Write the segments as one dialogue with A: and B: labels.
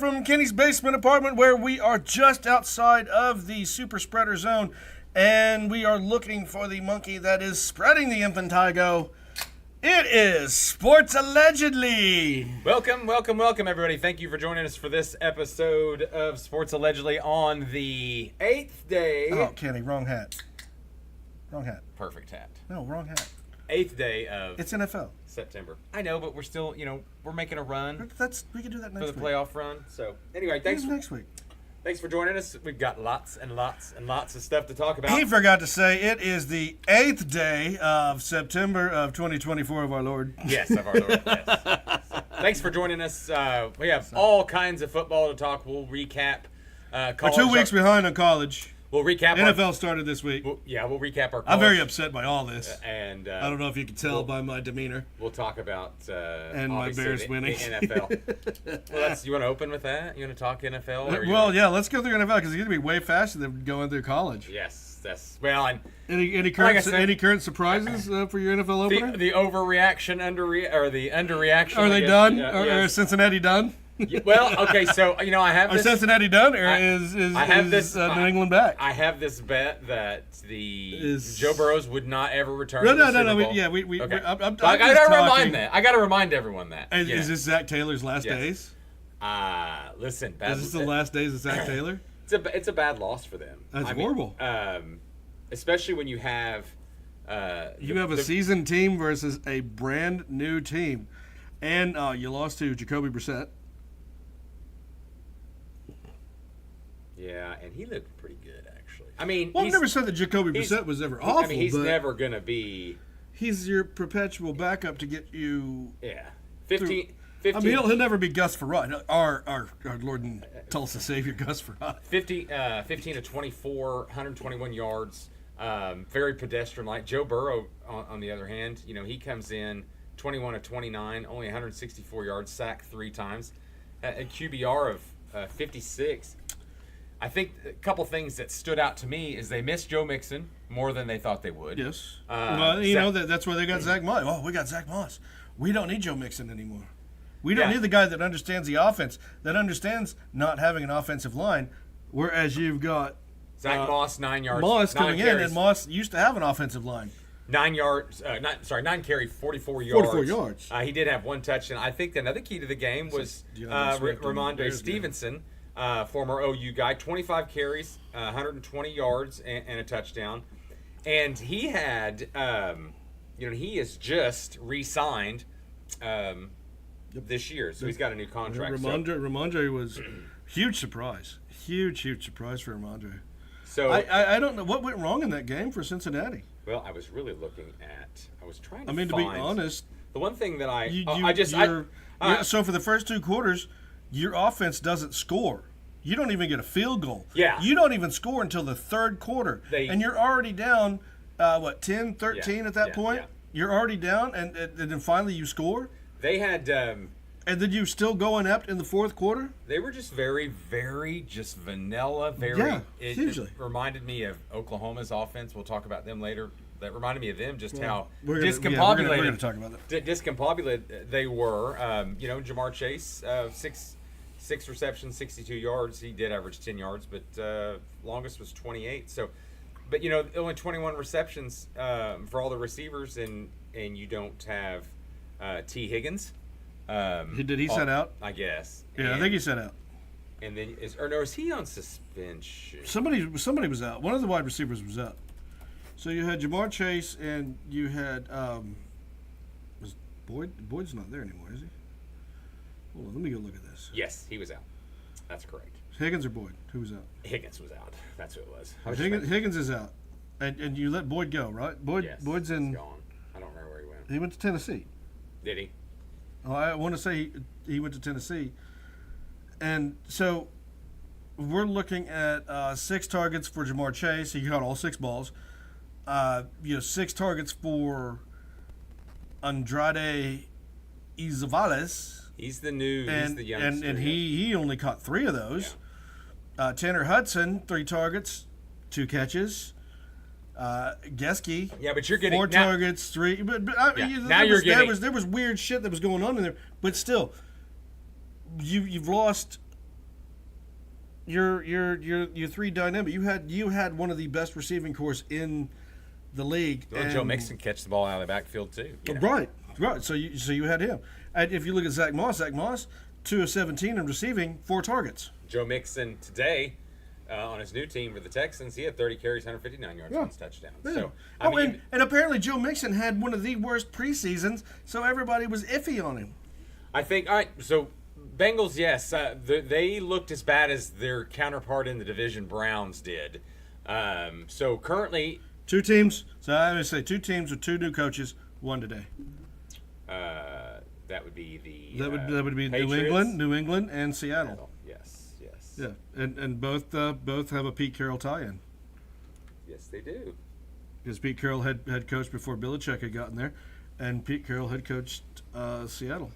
A: from Kenny's basement apartment where we are just outside of the super spreader zone, and we are looking for the monkey that is spreading the impetigo. It is Sports Allegedly.
B: Welcome, everybody. Thank you for joining us for this episode of Sports Allegedly on the 8th day.
A: Oh, Kenny, wrong hat. Wrong hat.
B: Perfect hat.
A: No, wrong hat.
B: 8th day of
A: It's NFL.
B: September. I know, but we're still, we're making a run
A: We can do that next
B: for
A: week.
B: the playoff run. So, anyway, thanks
A: next week.
B: Thanks for joining us. We've got lots and lots and lots of stuff to talk about.
A: He forgot to say it is the 8th day of September of 2024 of our Lord.
B: Yes, of our Lord. Yes. So, thanks for joining us. We have all kinds of football to talk. We'll recap.
A: We're 2 weeks behind on college.
B: We'll recap.
A: NFL started this week.
B: We'll recap our college.
A: I'm very upset by all this.
B: And
A: I don't know if you can tell by my demeanor.
B: We'll talk about
A: and my Bears winning.
B: The NFL. Well, you want to open with that? You want to talk NFL?
A: Yeah, let's go through NFL because it's going to be way faster than going through college.
B: Yes, that's and
A: any current surprises for your NFL opener?
B: The overreaction, the underreaction.
A: Are they done? Yes. Or Cincinnati done?
B: Well, okay, so I have this.
A: Are Cincinnati done, or is New England back?
B: I have this bet that Joe Burrows would not ever return.
A: No.
B: Okay. I got to remind everyone that.
A: Is this Zach Taylor's last days?
B: Listen,
A: is this the last days of Zach Taylor?
B: It's a bad loss for them.
A: That's horrible.
B: Especially when you have
A: a seasoned team versus a brand new team, and you lost to Jacoby Brissett.
B: Yeah, and he looked pretty good, actually. I mean,
A: I've never said that Jacoby Brissett was ever awful.
B: I mean, he's never going to be.
A: He's your perpetual backup to get you.
B: Yeah, 15.
A: I mean, he'll never be Gus Frerotte, our Lord and Tulsa Savior, Gus Frerotte.
B: 15 to 24, 121 yards, very pedestrian-like. Joe Burrow, on the other hand, he comes in 21 to 29, only 164 yards, sacked 3 times, a QBR of 56. I think a couple things that stood out to me is they missed Joe Mixon more than they thought they would.
A: Yes. That's where they got Zach Moss. Oh, we got Zach Moss. We don't need Joe Mixon anymore. We don't need the guy that understands the offense, that understands not having an offensive line, whereas you've got
B: Zach Moss, 9 yards.
A: Moss coming in, and Moss used to have an offensive line.
B: 9 carries, 44 yards.
A: 44 yards.
B: He did have 1 touchdown. I think another key to the game was Ramondre Stevenson. Former OU guy, 25 carries, 120 yards, and a touchdown. And he had, he is just re-signed this year, so he's got a new contract.
A: Ramondre was huge surprise for Ramondre.
B: So
A: I don't know what went wrong in that game for Cincinnati.
B: Well, I was really looking at. I was trying to.
A: to be honest,
B: the one thing that
A: so for the first 2 quarters, your offense doesn't score. You don't even get a field goal.
B: Yeah.
A: You don't even score until the 3rd quarter. And you're already down, 10, 13 at that point? Yeah. You're already down, and then finally you score?
B: They had... and
A: then you still go inept in the 4th quarter?
B: They were just very, very just vanilla.
A: Hugely.
B: It reminded me of Oklahoma's offense. We'll talk about them later. That reminded me of them, how
A: discombobulated. We're going to talk about that.
B: Discombobulated they were. Jamar Chase, 6 receptions, 62 yards. He did average 10 yards, but longest was 28. So, but only 21 receptions for all the receivers, and you don't have T. Higgins.
A: Did he set out?
B: I guess.
A: Yeah, I think he set out.
B: And then is he on suspension?
A: Somebody was out. One of the wide receivers was out. So you had Jamar Chase, and you had was Boyd? Boyd's not there anymore, is he? Hold on, let me go look at this.
B: Yes, he was out. That's correct.
A: Higgins or Boyd? Who was out?
B: Higgins was out. That's who it was.
A: Higgins is out. And you let Boyd go, right? Boyd's in.
B: He's gone. I don't remember where he went.
A: He went to Tennessee.
B: Did he?
A: Oh, I want to say he went to Tennessee. And so we're looking at 6 targets for Jamar Chase. He caught all 6 balls. 6 targets for Andrade Izavales.
B: He's the youngster.
A: And he only caught 3 of those. Yeah. Tanner Hudson, 3 targets, 2 catches. Geske.
B: Yeah, but you're getting
A: 4 targets, 3. But
B: now you're getting.
A: There was weird shit that was going on in there. But still, you've lost your three dynamic. You had one of the best receiving corps in the league.
B: Well, Joe Mixon catch the ball out of the backfield too. You know?
A: Right. So you had him. And if you look at Zach Moss, 2 of 17 in receiving, 4 targets.
B: Joe Mixon today on his new team for the Texans, he had 30 carries, 159 yards, 1 touchdown.
A: Yeah.
B: So
A: and apparently Joe Mixon had one of the worst preseasons, so everybody was iffy on him.
B: I think all right. So Bengals, yes, they looked as bad as their counterpart in the division, Browns, did. So currently,
A: 2 teams. So I would say 2 teams with 2 new coaches, 1 today.
B: that would be the
A: That would be
B: Patriots.
A: New England, and Seattle.
B: Yes.
A: Yeah, and both have a Pete Carroll tie-in.
B: Yes, they do.
A: Because Pete Carroll had coached before Belichick had gotten there, and Pete Carroll had coached Seattle.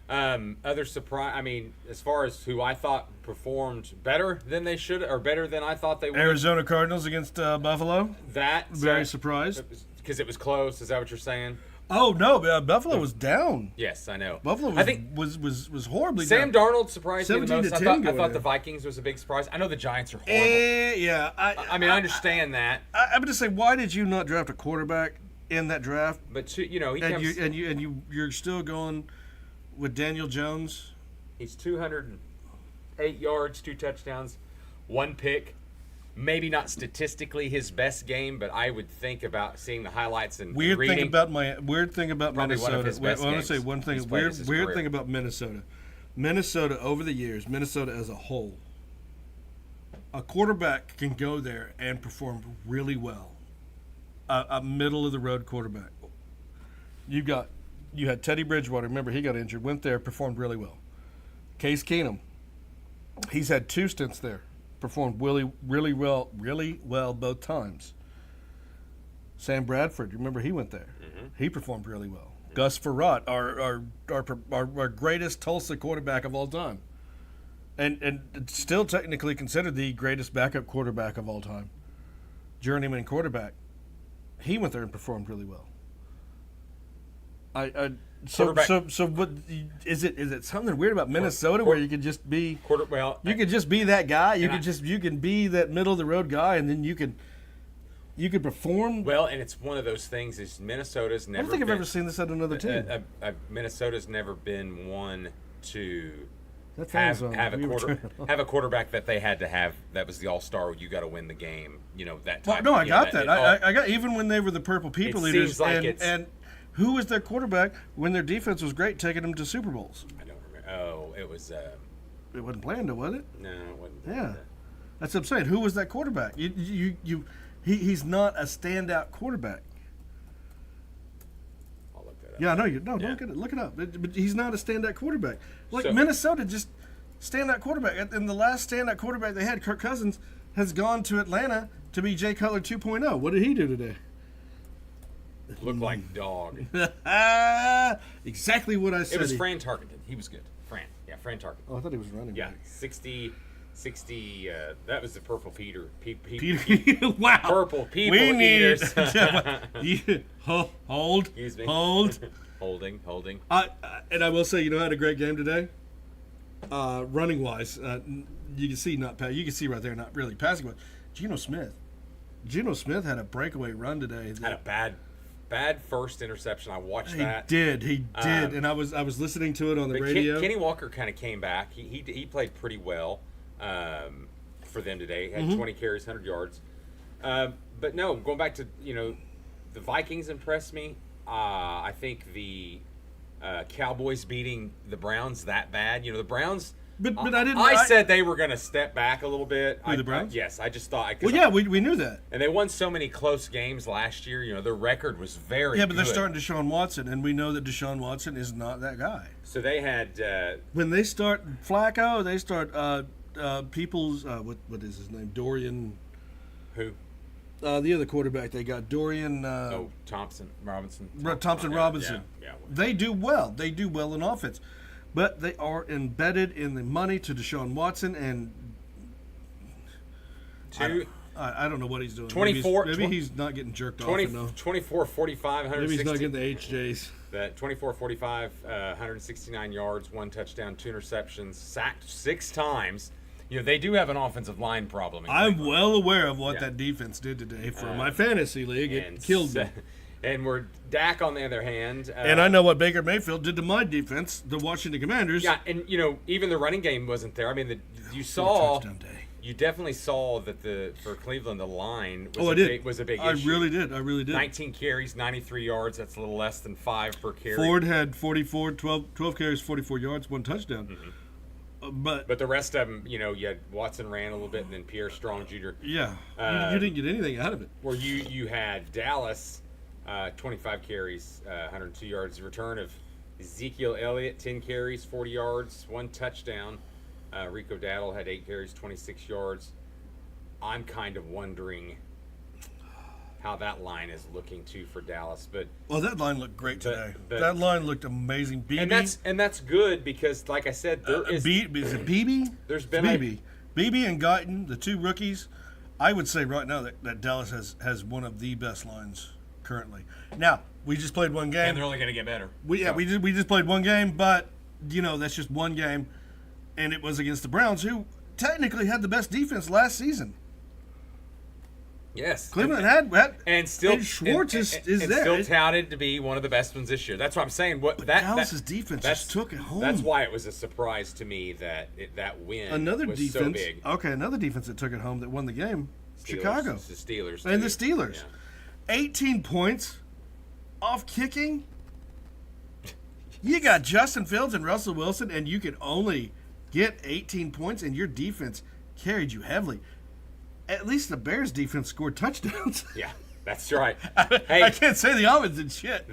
B: Other surprise. I mean, as far as who I thought performed better than they should, or better than I thought they would.
A: Arizona Cardinals against Buffalo.
B: Very
A: surprised
B: because it was close. Is that what you're saying?
A: Oh no, Buffalo was down.
B: Yes, I know.
A: Buffalo was horribly
B: Sam
A: down.
B: Darnold surprised me the most. I thought the Vikings was a big surprise. I know the Giants are horrible.
A: Yeah,
B: I mean, I understand that.
A: I'm going to say, why did you not draft a quarterback in that draft?
B: But he comes.
A: You're still going with Daniel Jones.
B: He's 208 yards, 2 touchdowns, 1 pick. Maybe not statistically his best game, but I would think about seeing the highlights and
A: Weird
B: reading.
A: thing about Minnesota.
B: One of his best
A: I want to
B: games
A: say one thing.
B: he's played
A: Weird
B: his career.
A: thing about Minnesota. Minnesota over the years, Minnesota as a whole, a quarterback can go there and perform really well. A middle of the road quarterback. You had Teddy Bridgewater. Remember, he got injured. Went there, performed really well. Case Keenum. He's had 2 stints there. Performed really well both times. Sam Bradford, remember he went there.
B: Mm-hmm.
A: He performed really well. Gus Frerotte, our greatest Tulsa quarterback of all time, and still technically considered the greatest backup quarterback of all time, journeyman quarterback. He went there and performed really well. So what is it? Is it something weird about Minnesota where you could just be you could just be that guy? You can be that middle of the road guy, and then you could perform.
B: Well, and it's one of those things. Is Minnesota's never.
A: I don't think I've ever seen this at another team.
B: Minnesota's never been one to
A: have
B: a quarterback that they had to have. That was the all-star. You got to win the game. That type.
A: No, I got that. I got even when they were the Purple People Eaters, and who was their quarterback when their defense was great, taking them to Super Bowls?
B: I don't remember. Oh, it was.
A: It wasn't Blanda, was it?
B: No, it wasn't.
A: Yeah, that's what I'm saying. Who was that quarterback? He's not a standout quarterback.
B: I'll look that up.
A: Yeah, I know you. No, don't get it. Look it up. But he's not a standout quarterback.
B: So,
A: Minnesota, just standout quarterback. And the last standout quarterback they had, Kirk Cousins, has gone to Atlanta to be Jay Cutler 2.0. What did he do today?
B: Looked like dog.
A: Exactly what I said.
B: It was Fran Tarkenton. He was good. Fran Tarkenton.
A: Oh, I thought he was running.
B: Yeah,
A: back.
B: 60. That was the Purple Peter.
A: Wow.
B: Purple People
A: we need
B: Eaters.
A: Hold.
B: Excuse me.
A: Hold.
B: Holding.
A: And I will say, I had a great game today. Running wise, you can see you can see right there, not really passing wise. Geno Smith had a breakaway run today.
B: Had a bad first interception. I watched that.
A: He did, and I was listening to it on the radio.
B: Kenny Walker kind of came back. He played pretty well for them today. Had 20 carries, 100 yards. But no, going back to the Vikings impressed me. I think the Cowboys beating the Browns that bad. The Browns.
A: But I didn't.
B: I said they were going to step back a little bit.
A: The Browns?
B: Yes, I just thought.
A: We knew that.
B: And they won so many close games last year. Their record was very good.
A: Yeah, but they're starting Deshaun Watson, and we know that Deshaun Watson is not that guy.
B: So they had.
A: When they start Flacco, they start People's. What is his name? Dorian.
B: Who?
A: The other quarterback they got, Dorian.
B: Thompson Robinson.
A: Thompson Robinson.
B: Yeah.
A: They do well. They do well in offense. But they are embedded in the money to Deshaun Watson, and I don't know what he's doing.
B: 24.
A: Maybe he's not getting jerked
B: 20,
A: off enough.
B: 24, 45, 160.
A: Maybe he's not getting the HJs.
B: That 24, 45, 169 yards, 1 touchdown, 2 interceptions, sacked 6 times. they do have an offensive line problem.
A: I'm well aware of what that defense did today for my fantasy league. It killed me.
B: And we're Dak on the other hand.
A: And I know what Baker Mayfield did to my defense, the Washington Commanders.
B: Yeah, and even the running game wasn't there. I mean, you definitely saw that for Cleveland the line was a big issue.
A: I really did.
B: 19 carries, 93 yards. That's a little less than 5 per carry.
A: Ford had 12 carries, 44 yards, 1 touchdown.
B: Mm-hmm. But the rest of them, you had Watson ran a little bit, and then Pierre Strong Jr.
A: Yeah, you didn't get anything out of it.
B: Where you had Dallas, 25 carries, 102 yards. Return of Ezekiel Elliott, 10 carries, 40 yards, 1 touchdown. Rico Dowdle had 8 carries, 26 yards. I'm kind of wondering how that line is looking too for Dallas,
A: that line looked great today. That line looked amazing.
B: BB, and that's good because, like I said, is it
A: BB?
B: There's been
A: BB and Guyton, the 2 rookies. I would say right now that Dallas has one of the best lines currently. Now we just played one game,
B: and they're only going to get better.
A: We just played one game, but that's just one game. And it was against the Browns, who technically had the best defense last season.
B: Yes,
A: Cleveland had
B: and still
A: and Schwartz is there.
B: Still touted to be one of the best ones this year. That's what I'm saying.
A: Dallas's defense just took it home.
B: That's why it was a surprise to me that win was so big.
A: Okay, another defense that took it home that won the game. Chicago,
B: the Steelers,
A: and the Steelers, 18 points off kicking. You got Justin Fields and Russell Wilson, and you can only get 18 points, and your defense carried you heavily. At least the Bears' defense scored touchdowns.
B: Yeah, that's right.
A: I can't say the offense did shit.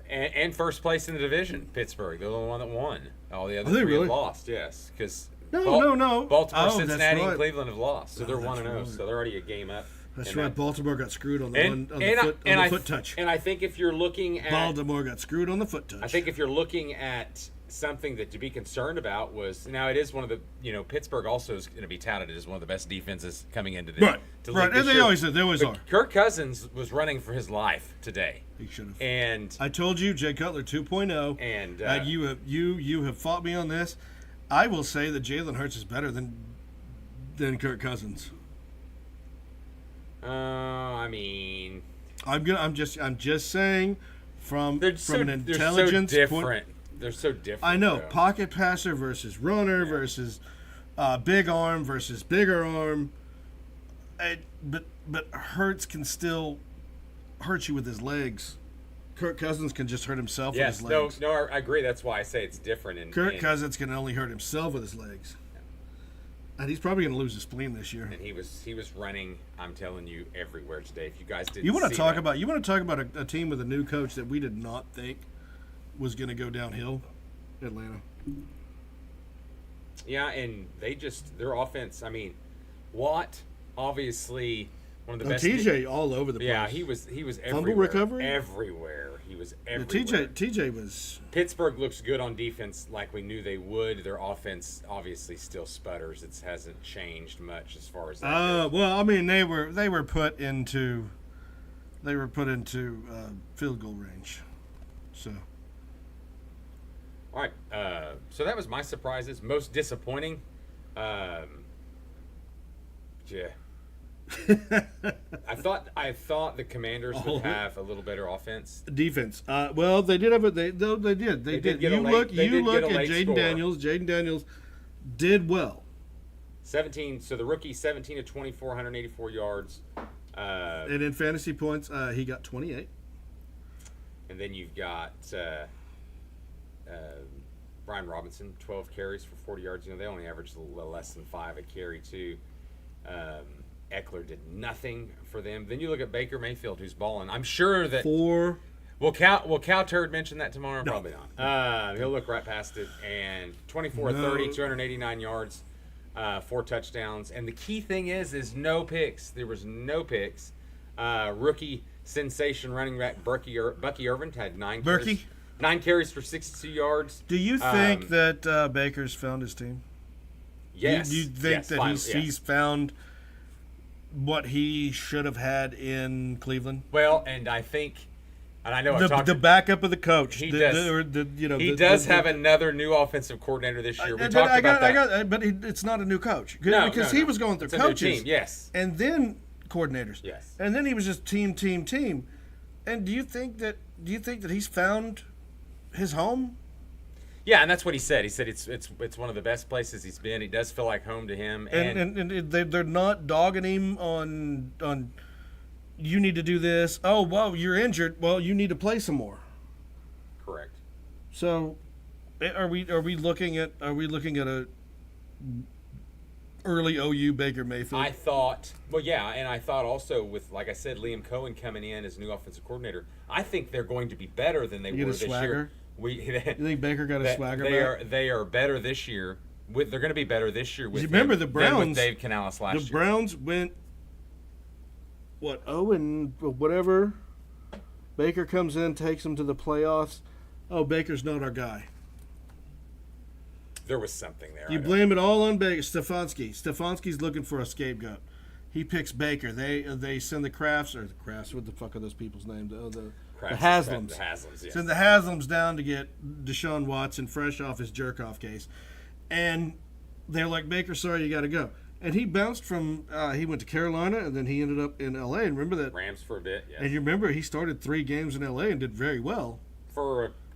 B: And first place in the division, Pittsburgh. They're the only one that won. All the other three have lost. Yes, because
A: no.
B: Baltimore, Cincinnati, and Cleveland have lost, so they're 1-0. So they're already a game up.
A: That's right. Baltimore got screwed on the foot touch.
B: And I think if you're looking at
A: Baltimore got screwed on the foot touch.
B: I think if you're looking at something that to be concerned about was now it is one of the Pittsburgh also is going to be touted as one of the best defenses coming into the
A: right. And they always are.
B: Kirk Cousins was running for his life today.
A: He should have.
B: And
A: I told you, Jay Cutler 2.0.
B: And
A: you have fought me on this. I will say that Jalen Hurts is better than Kirk Cousins.
B: I mean,
A: I'm just saying from an intelligence point.
B: They're so different.
A: I know,
B: though.
A: Pocket passer versus runner versus big arm versus bigger arm. But Hurts can still hurt you with his legs. Kirk Cousins can just hurt himself with his legs.
B: No, I agree. That's why I say it's different.
A: Kirk Cousins can only hurt himself with his legs. And he's probably going to lose his spleen this year.
B: And he was running, I'm telling you, everywhere today. If you guys didn't
A: you want to
B: see
A: talk
B: that.
A: about you want to talk about a team with a new coach that we did not think was going to go downhill? Atlanta.
B: Yeah, and their offense, I mean, Watt, obviously one of the best.
A: TJ all over the place.
B: Yeah, he was everywhere.
A: Fumble recovery?
B: Everywhere. He was everywhere.
A: TJ was.
B: Pittsburgh looks good on defense like we knew they would. Their offense obviously still sputters. It hasn't changed much as far as that goes.
A: Well, I mean, they were put into field goal range. So
B: all right, so that was my surprises. Most disappointing, yeah. I thought the Commanders would have a little better offense.
A: Defense. Well, they did have it. They did. You look at Jaden Daniels. Jaden Daniels did well.
B: 17. So the rookie, 17 of 24, 184 yards.
A: And in fantasy points, he got 28.
B: And then you've got Brian Robinson, 12 carries for 40 yards. They only averaged a little less than 5 a carry too. Eckler did nothing for them. Then you look at Baker Mayfield, who's balling. I'm sure that Will Cal Turd mention that tomorrow? No. Probably not. He'll look right past it. And 24 of 30, 289 yards, 4 touchdowns. And the key thing is no picks. There was no picks. Rookie sensation running back Bucky Irvin had 9 carries. 9 carries for 62 yards.
A: Do you think that Baker's found his team?
B: Yes.
A: Do you think that he's found what he should have had in Cleveland?
B: Well, and I think And I know
A: the backup of the coach.
B: He does have another new offensive coordinator this year. We talked about that.
A: But it's not a new coach
B: because
A: he was going through
B: it's
A: coaches,
B: a new team, yes,
A: and then coordinators,
B: yes,
A: and then he was just team. And do you think that he's found his home?
B: Yeah, and that's what he said. He said it's one of the best places he's been. It does feel like home to him,
A: and they're not dogging him on. You need to do this. Oh, well, you're injured. Well, you need to play some more.
B: Correct.
A: So, are we looking at a early OU Baker Mayfield?
B: I thought, and I thought also with, like I said, Liam Cohen coming in as new offensive coordinator, I think they're going to be better than they were this year.
A: You think Baker got a swagger?
B: They are better this year. They're going to be better this year with
A: you remember the Browns
B: with Dave Canales last year.
A: The Browns went 0 whatever. Baker comes in, takes them to the playoffs. Oh, Baker's not our guy.
B: There was something there.
A: You blame it all on Baker. Stefanski's looking for a scapegoat. He picks Baker. They send the Crafts. What the fuck are those people's names? The Haslams.
B: The Haslams, yes.
A: Send the Haslams down to get Deshaun Watson fresh off his jerk-off case. And they're like, Baker, sorry, you got to go. And he bounced from, he went to Carolina, and then he ended up in L.A. And remember that?
B: Rams for a bit, yes.
A: And you remember he started 3 games in L.A. and did very well.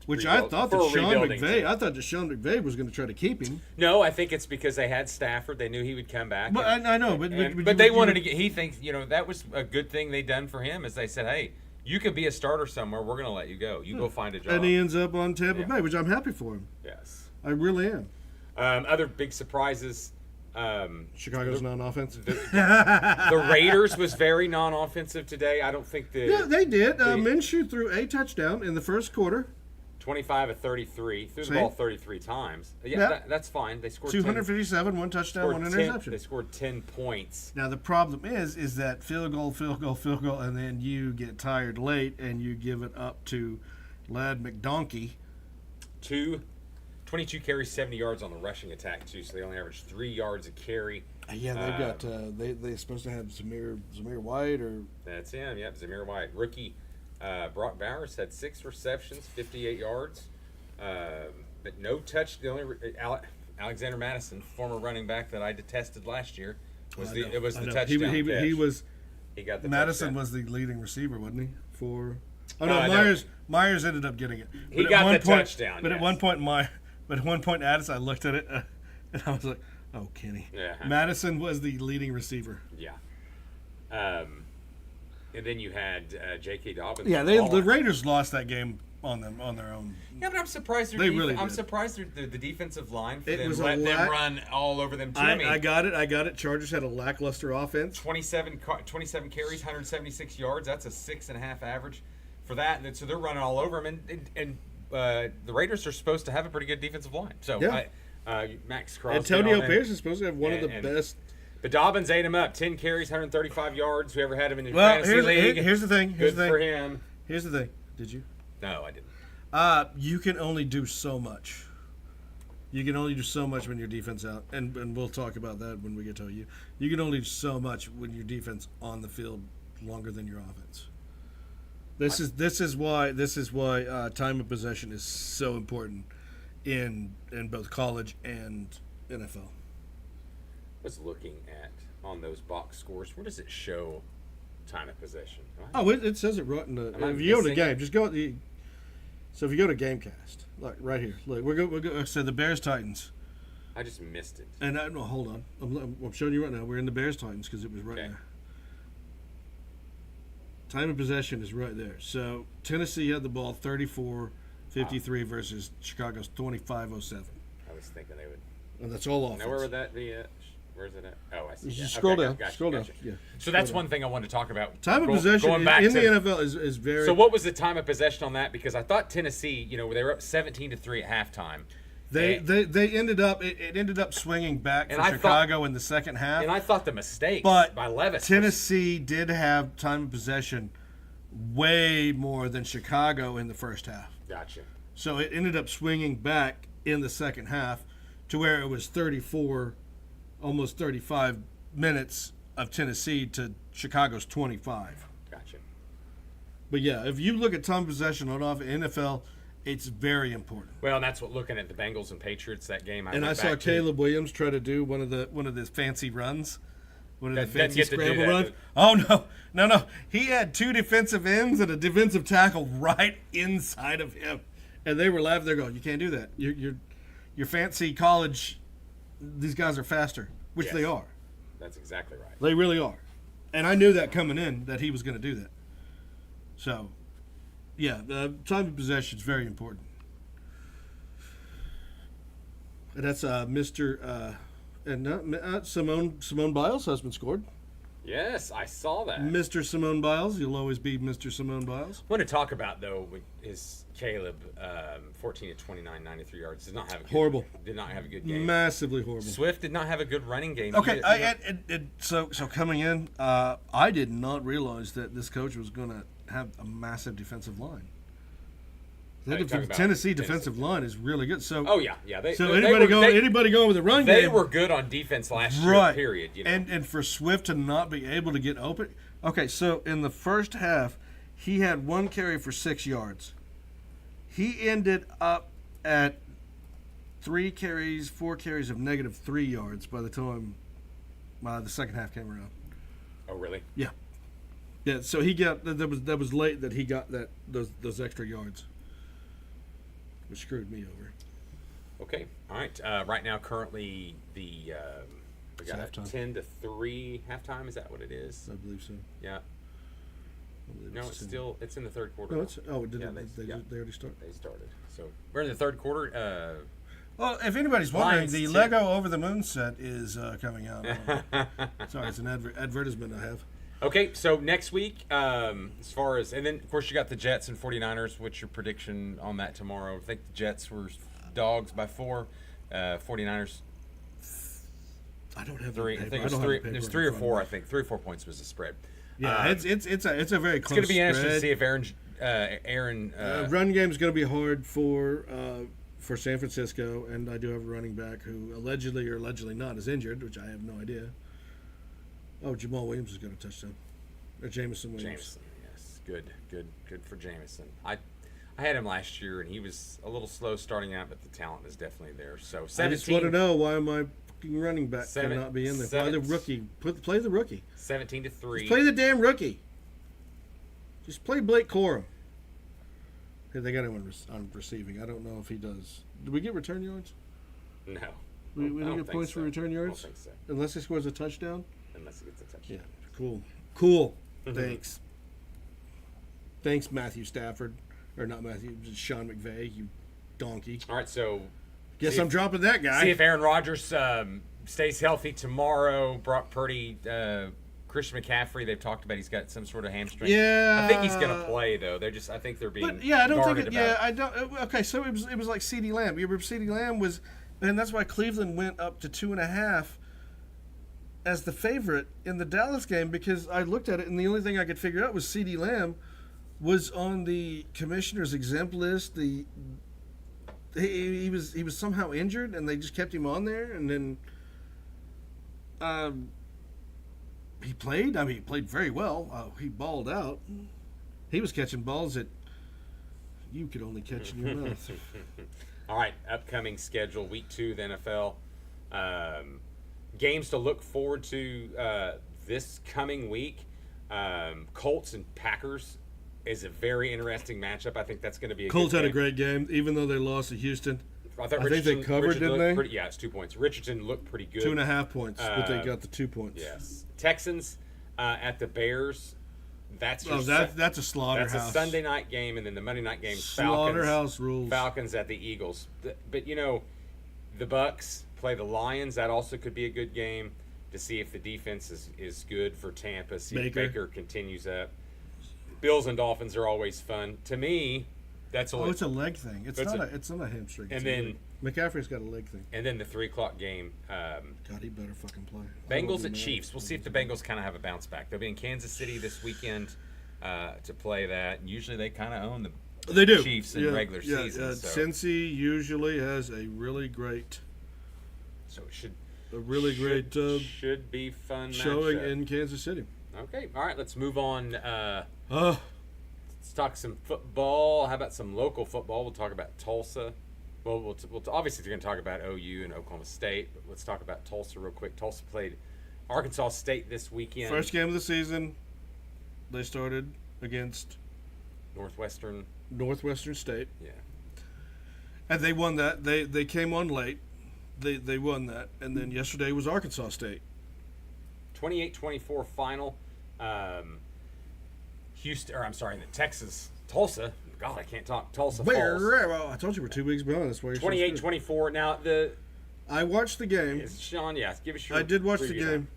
A: Which I thought that Sean McVay was going to try to keep him.
B: No, I think it's because they had Stafford. They knew he would come back.
A: But I know, but
B: they wanted to get. He thinks that was a good thing they done for him, is they said, hey, you could be a starter somewhere. We're going to let you go. You go find a job.
A: And he ends up on Tampa Bay, which I'm happy for him.
B: Yes,
A: I really am.
B: Other big surprises.
A: Chicago's non-offensive.
B: The Raiders was very non-offensive today. I don't think
A: they did. Minshew threw a touchdown in the first quarter.
B: 25 of 33, threw the ball 33 times. That's fine. They scored
A: 257, 1 touchdown, 1 interception.
B: They scored 10 points.
A: Now the problem is that field goal, and then you get tired late and you give it up to Lad McDonkey.
B: 22 carries, 70 yards on the rushing attack too, so they only averaged 3 yards a carry.
A: Yeah, they've got they're supposed to have Zamir White or
B: that's him. Yep, Zamir White, rookie. Brock Bowers had 6 receptions, 58 yards, but no touch. The only Alexander Madison, former running back that I detested last year, was the touchdown catch. He got the
A: Madison
B: touchdown.
A: Was the leading receiver, wasn't he? Myers ended up getting it.
B: He got the touchdown.
A: But at one point, Addis, I looked at it and I was like, "Oh, Kenny."
B: Yeah.
A: Madison was the leading receiver.
B: Yeah. And then you had J.K. Dobbins.
A: Yeah, the Raiders lost that game on their own.
B: Yeah, but I'm surprised I'm surprised the defensive line for them let them run all over them too.
A: I got it. Chargers had a lackluster offense.
B: 27 carries, 176 yards. That's a 6.5 average for that. And so they're running all over them. And the Raiders are supposed to have a pretty good defensive line. So Max Crosby.
A: Antonio Pierce is supposed to have one of the best.
B: But Dobbins ate him up. 10 carries, 135 yards. Whoever had him in the fantasy league.
A: Here's the thing.
B: Good for him.
A: Here's the thing. Did you?
B: No, I didn't.
A: You can only do so much. You can only do so much when your defense out, and we'll talk about that when we get to you. You can only do so much when your defense on the field longer than your offense. This is why time of possession is so important in both college and NFL.
B: Was looking at on those box scores. Where does it show time of possession?
A: It says it right in the. If you go to game, just go. So if you go to GameCast, like right here, look, we're go. So the Bears Titans.
B: I just missed it.
A: And no, hold on. I'm showing you right now. We're in the Bears Titans because it was right there. Time of possession is right there. So Tennessee had the ball 34-53 versus Chicago's 25-07.
B: I was thinking they would.
A: And that's all offense.
B: Now where would that be at? Where's it at? Oh, I see.
A: Just scroll down.
B: Gotcha.
A: Scroll down. Yeah.
B: So that's one thing I wanted to talk about.
A: Time of possession in the NFL is very.
B: So what was the time of possession on that? Because I thought Tennessee, they were up 17-3 at halftime.
A: They ended up it ended up swinging back for Chicago in the second half.
B: And I thought the mistakes by Levis.
A: Tennessee did have time of possession way more than Chicago in the first half.
B: Gotcha.
A: So it ended up swinging back in the second half to where it was 34. Almost 35 minutes of Tennessee to Chicago's 25.
B: Gotcha.
A: But yeah, if you look at time possession on off NFL, it's very important.
B: Well, and that's what looking at the Bengals and Patriots that game.
A: I saw Caleb Williams try to do one of the fancy runs, one of the
B: That
A: fancy
B: doesn't get to do
A: scramble
B: that,
A: runs. Oh no! He had 2 defensive ends and a defensive tackle right inside of him, and they were laughing. They're going, "You can't do that. Your fancy college. These guys are faster," which
B: Yes.
A: they are.
B: That's exactly right.
A: They really are, and I knew that coming in that he was going to do that. So, yeah, time of possession is very important. And that's Mr. Simone Biles' husband scored.
B: Yes, I saw that.
A: Mr. Simone Biles, you'll always be Mr. Simone Biles.
B: I want to talk about though is Caleb, 14 to 29, 93 yards. Did not have a good,
A: Horrible.
B: Did not have a good game.
A: Massively horrible.
B: Swift did not have a good running game.
A: Okay,
B: either.
A: so coming in, I did not realize that this coach was going to have a massive defensive line.
B: Are you talking
A: The
B: about
A: Tennessee defensive line is really good. So
B: Oh yeah.
A: anybody going with a run game,
B: They were good on defense last year.
A: right?
B: Period. You know?
A: And for Swift to not be able to get open. Okay, so in the first half, he had 1 carry for 6 yards. He ended up at 4 carries of -3 yards by the time the second half came around.
B: Oh really?
A: Yeah. Yeah, so he got that was late that he got those extra yards, which screwed me over.
B: Okay. All right. Right now, currently we got a
A: halftime.
B: 10-3 halftime. Is that what it is?
A: I believe so.
B: Yeah.
A: I believe
B: No, it's in the third quarter.
A: No,
B: now.
A: they already started.
B: They started. So we're in the third quarter.
A: Well, if anybody's wondering,
B: Lions
A: the
B: too.
A: Lego Over the Moon set is coming out. Sorry, it's an advertisement I have.
B: Okay, so next week, as far as, and then of course you got the Jets and 49ers. What's your prediction on that tomorrow? I think the Jets were dogs by 4. 49ers
A: I don't have
B: 3.
A: the
B: I
A: paper.
B: think it was
A: don't have
B: 3.
A: the paper
B: There's
A: in
B: 3 or
A: front of
B: 4.
A: me.
B: I think 3 or 4 points was the spread.
A: Yeah, it's a very close.
B: It's going to be interesting to
A: spread.
B: see if Aaron.
A: Run game is going to be hard for San Francisco, and I do have a running back who allegedly or allegedly not is injured, which I have no idea. Oh, Jamal Williams is going to touchdown. Or Jameson Williams.
B: Jameson, yes, good for Jameson. I had him last year, and he was a little slow starting out, but the talent is definitely there. So 17.
A: I just want to know why my fucking running back cannot be in there. Why the rookie? Play the rookie.
B: 17-3.
A: Just play the damn rookie. Just play Blake Corum. Hey, they got him on receiving. I don't know if he does. Do we get return yards?
B: No.
A: We
B: I
A: don't
B: don't
A: get
B: think
A: points
B: so.
A: for return yards?
B: I don't think so.
A: Unless he scores a touchdown?
B: Unless he gets a touchdown.
A: Yeah. Cool.
B: Mhm.
A: Thanks. Thanks, Matthew Stafford. Or not Matthew, just Sean McVay, you donkey.
B: All right, so
A: Guess I'm dropping that guy.
B: see if Aaron Rodgers stays healthy tomorrow. Brock Purdy, Christian McCaffrey, they've talked about he's got some sort of hamstring.
A: Yeah.
B: I think he's going to play, though. I think they're being
A: But yeah, I don't think
B: guarded
A: it.
B: about
A: Yeah, I don't. Okay, so it was like CeeDee Lamb. You remember CeeDee Lamb was, and that's why Cleveland went up to 2.5 as the favorite in the Dallas game, because I looked at it and the only thing I could figure out was CeeDee Lamb was on the commissioner's exempt list. He was somehow injured and they just kept him on there, and then he played. I mean, he played very well. He balled out. He was catching balls that you could only catch in your mouth.
B: All right, upcoming schedule, week 2 of the NFL. Games to look forward to this coming week. Colts and Packers is a very interesting matchup. I think that's going to be a
A: Colts
B: good
A: had a
B: game.
A: great game, even though they lost to Houston.
B: I
A: think they covered, didn't they?
B: Yeah, it's 2 points. Richardson looked pretty good.
A: 2.5 points, but they got the 2 points.
B: Yes. Texans at the Bears. That's
A: Oh, that's a slaughterhouse.
B: That's a Sunday night game, and then the Monday night game.
A: Slaughterhouse rules.
B: Falcons at the Eagles. But you know, the Bucks play the Lions. That also could be a good game to see if the defense is good for Tampa. See if Baker continues up. Bills and Dolphins are always fun. To me, that's
A: Oh, it's a leg thing. It's not a hamstring.
B: And then
A: McCaffrey's got a leg thing.
B: And then the 3 o'clock game.
A: God, he better fucking play.
B: Bengals at Chiefs. We'll see if the Bengals kind of have a bounce back. They'll be in Kansas City this weekend to play that. And usually they kind of own the Chiefs in regular season. So.
A: Cincy usually has a really great.
B: So it
A: should
B: be fun
A: showing
B: matchup.
A: in Kansas City.
B: Okay, all right. Let's move on. Let's talk some football. How about some local football? We'll talk about Tulsa. Well, obviously we're going to talk about OU and Oklahoma State, but let's talk about Tulsa real quick. Tulsa played Arkansas State this weekend.
A: First game of the season, they started against
B: Northwestern
A: State.
B: Yeah.
A: And they won that. They came on late. They won that. And then yesterday was Arkansas State.
B: 28-24 final. Texas, Tulsa. God, I can't talk. Tulsa Falls.
A: Well, I told you we're 2 weeks behind. That's why you're
B: 28-24. Now,
A: I watched the game.
B: Sean, give us your
A: I did watch the game.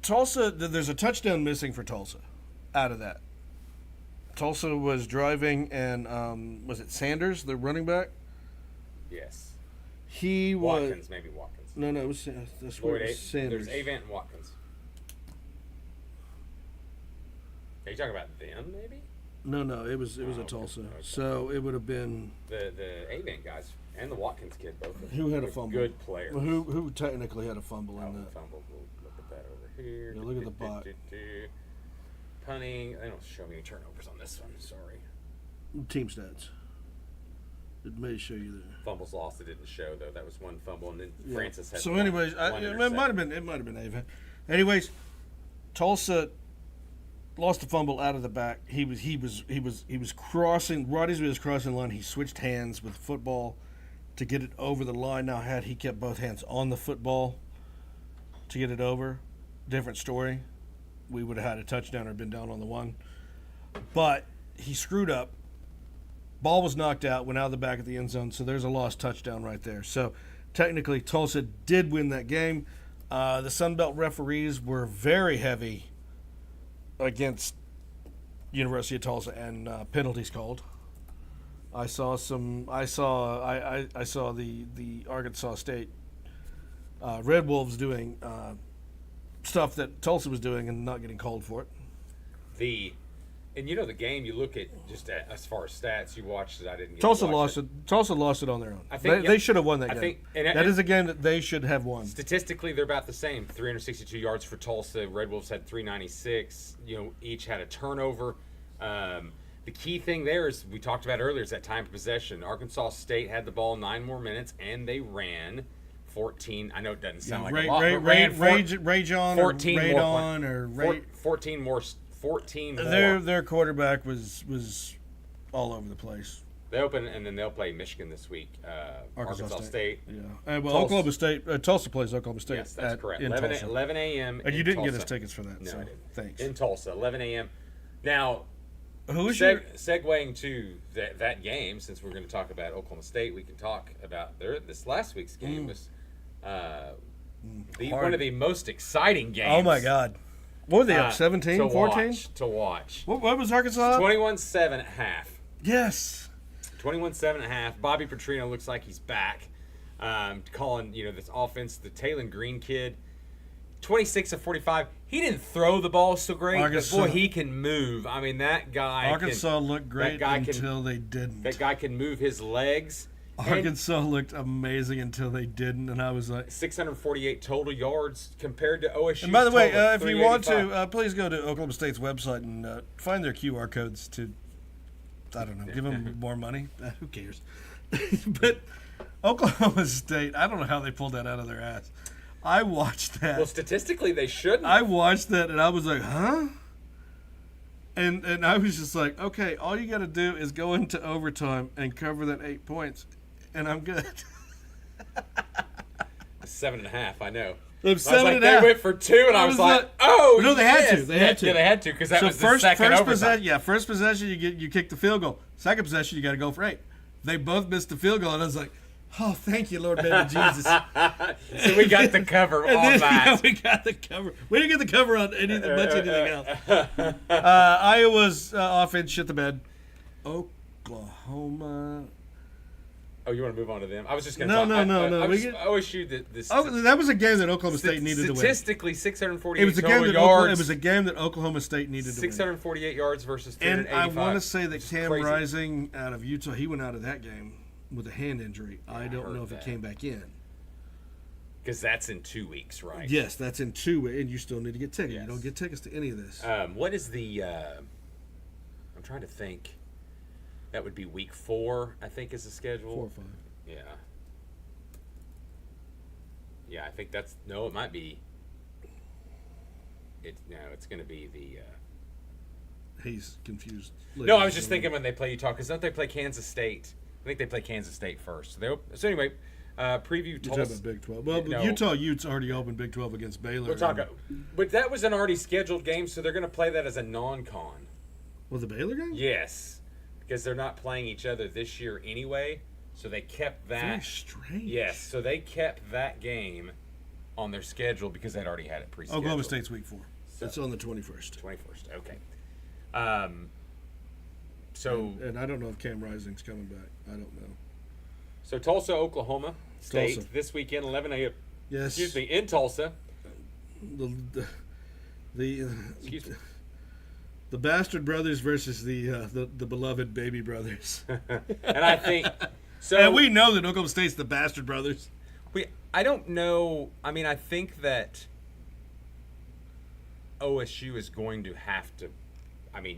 A: Tulsa, there's a touchdown missing for Tulsa out of that. Tulsa was driving, and was it Sanders, the running back?
B: Yes.
A: Maybe
B: Watkins.
A: No, it was Sanders.
B: There's Avant and Watkins. Are you talking about them, maybe?
A: No, it was a Tulsa. Okay. So it would have been
B: the Avant guys and the Watkins kid both.
A: Who had a fumble?
B: Good players.
A: Who technically had a fumble in that?
B: Fumble. We'll look at that over here.
A: Yeah, look at the bot.
B: Punting. They don't show me any turnovers on this one. Sorry.
A: Team stats. It may show you there.
B: Fumbles lost. It didn't show though. That was one fumble, and then Francis had.
A: So, anyways, it might have been Avant. Anyways, Tulsa lost the fumble out of the back. He was crossing. Right as he was crossing the line, he switched hands with the football to get it over the line. Now, had he kept both hands on the football to get it over, different story. We would have had a touchdown or been down on the one. But he screwed up. Ball was knocked out, went out of the back of the end zone, so there's a lost touchdown right there. So technically, Tulsa did win that game. The Sun Belt referees were very heavy against University of Tulsa and penalties called. I saw the Arkansas State Red Wolves doing stuff that Tulsa was doing and not getting called for it.
B: The game, you look at just as far as stats, you watched it. I didn't get
A: Tulsa lost it. Tulsa lost it on their own.
B: I think
A: they should have won that game.
B: That
A: is a game that they should have won.
B: Statistically, they're about the same. 362 yards for Tulsa. Red Wolves had 396. Each had a turnover. The key thing there is we talked about earlier is that time of possession. Arkansas State had the ball 9 more minutes, and they ran 14. I know it doesn't sound like a lot, but ran 14 more. 14 more.
A: Their quarterback was all over the place.
B: They open, and then they'll play Michigan this week. Arkansas State.
A: Yeah. Oklahoma State. Tulsa plays Oklahoma State.
B: Yes, that's correct. 11 a.m.
A: And you didn't get us tickets for that.
B: No,
A: so
B: I didn't.
A: Thanks.
B: In Tulsa, 11 a.m. Now, segueing to that game, since we're going to talk about Oklahoma State, we can talk about this last week's game was one of the most exciting games.
A: Oh, my God. What were they up, 17, 14?
B: To watch.
A: What was Arkansas?
B: 21-7 at half.
A: Yes.
B: 21-7 at half. Bobby Petrino looks like he's back. Calling, this offense, the Taylon Green kid. 26 of 45. He didn't throw the ball so great, but boy, he can move. I mean, that guy.
A: Arkansas looked great until they didn't.
B: That guy can move his legs.
A: Arkansas looked amazing until they didn't, and I was like
B: 648 total yards compared to OSU.
A: And by the way, if you want to, please go to Oklahoma State's website and find their QR codes to, I don't know, give them more money. Who cares? But Oklahoma State, I don't know how they pulled that out of their ass. I watched that.
B: Well, statistically, they shouldn't.
A: I watched that, and I was like, huh? And I was just like, okay, all you got to do is go into overtime and cover that 8 points, and I'm good.
B: 7.5, I know.
A: It was 7.5. They
B: went for 2, and I was like, oh,
A: no, they
B: yes.
A: had to. They had to.
B: Yeah, they had to because that was the
A: first
B: second overtime.
A: First possession, you kick the field goal. Second possession, you got to go for 8. They both missed the field goal, and I was like, oh, thank you, Lord, baby Jesus.
B: So we got the cover on that.
A: Yeah, we got the cover. We didn't get the cover on anything else. Iowa's offense shit the bed. Oklahoma.
B: Oh, you want to move on to them? I was just going to
A: talk. No.
B: OSU,
A: that was a game that Oklahoma State needed to win.
B: Statistically, 648 total yards.
A: It was a game that Oklahoma State needed to win.
B: 648 yards versus 385.
A: And I want to say that Cam Rising out of Utah, he went out of that game with a hand injury. I don't know if he came back in.
B: Because that's in 2 weeks, right?
A: Yes, that's in 2 weeks, and you still need to get tickets.
B: Yes.
A: You don't get tickets to any of this.
B: What is the? I'm trying to think. That would be week 4, I think, is the schedule.
A: 4 or 5.
B: Yeah. Yeah, I think that's no. It might be. It's going to be the.
A: He's confused.
B: No, I was just thinking when they play Utah, because don't they play Kansas State? I think they play Kansas State first. So anyway, preview
A: You're talking about Big 12. Well,
B: No.
A: Utah Utes already opened Big 12 against Baylor.
B: We'll talk. But that was an already scheduled game, so they're going to play that as a non-con.
A: Was the Baylor game?
B: Yes, because they're not playing each other this year anyway, so they kept that.
A: Very strange.
B: Yes, so they kept that game on their schedule because they'd already had it pre-scheduled.
A: Oklahoma State's week 4.
B: So,
A: It's on the 21st.
B: 21st, okay.
A: And I don't know if Cam Rising's coming back. I don't know.
B: So Tulsa, Oklahoma State
A: Tulsa.
B: this weekend, 11 a.m.
A: Yes.
B: Excuse me, in Tulsa.
A: The Bastard Brothers versus the beloved Baby Brothers.
B: And I think so.
A: And we know that Oklahoma State's the Bastard Brothers.
B: I don't know. I mean, I think that OSU is going to have to,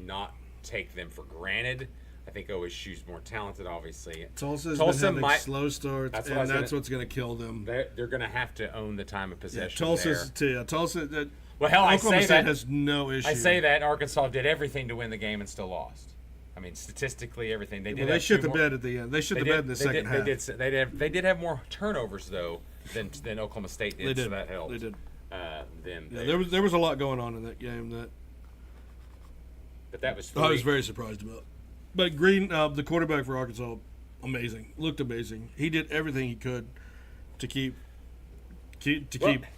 B: not take them for granted. I think OSU's more talented, obviously.
A: Tulsa been having slow starts, that's what's going to kill them.
B: They're going to have to own the time of possession.
A: Tulsa.
B: Well, hell,
A: Oklahoma State has no issue.
B: I say that Arkansas did everything to win the game and still lost. I mean, statistically, everything they did.
A: They shit the bed at the end. They shit the bed in the second half.
B: They did have more turnovers though than Oklahoma State did.
A: They did.
B: So that helped.
A: They did.
B: There
A: was a lot going on in that game
B: but that was.
A: I was very surprised about. But Green, the quarterback for Arkansas, amazing. Looked amazing. He did everything he could to keep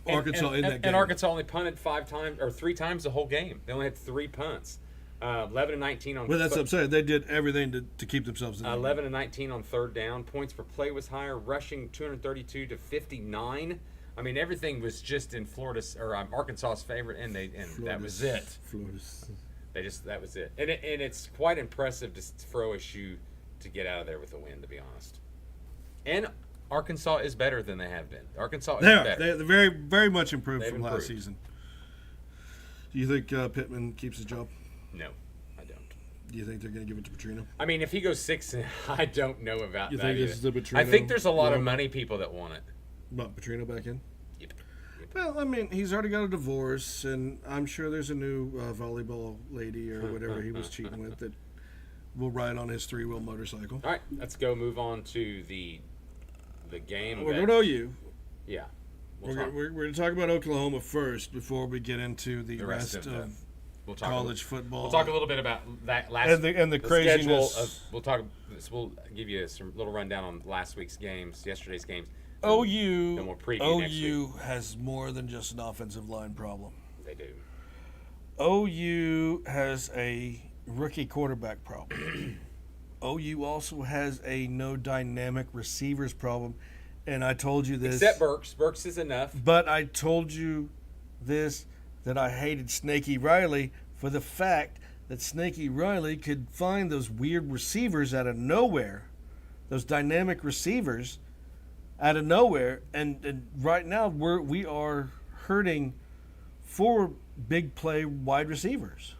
A: Arkansas in that game.
B: And Arkansas only punted 3 times the whole game. They only had 3 punts. 11 and 19 on.
A: Well, that's what I'm saying. They did everything to keep themselves in.
B: 11 and 19 on third down. Points per play was higher. Rushing 232 to 59. I mean, everything was just in Arkansas's favorite, and that was it. That was it. And it's quite impressive for OSU to get out of there with a win, to be honest. And Arkansas is better than they have been. Arkansas is better.
A: They're very, very much improved
B: They've
A: from last season. Do you think Pittman keeps his job?
B: No, I don't.
A: Do you think they're going to give it to Petrino?
B: I mean, if he goes 6, I don't know about that.
A: You think this is the Petrino?
B: I think there's a lot of money people that want it.
A: About Petrino back in?
B: Yep.
A: Well, I mean, he's already got a divorce, and I'm sure there's a new volleyball lady or whatever he was cheating with that will ride on his 3-wheel motorcycle.
B: All right, let's go move on to the game.
A: We're going to OU.
B: Yeah.
A: We're going to talk about Oklahoma first before we get into the rest of college football.
B: We'll talk a little bit about that
A: and the craziness.
B: We'll give you some little rundown on yesterday's games.
A: OU has more than just an offensive line problem.
B: They do.
A: OU has a rookie quarterback problem. OU also has a no dynamic receivers problem. And I told you this.
B: Except Burks. Burks is enough.
A: But I told you this, that I hated Snaky Riley for the fact that Snaky Riley could find those weird receivers out of nowhere, those dynamic receivers out of nowhere. And right now we are hurting for big play wide receivers.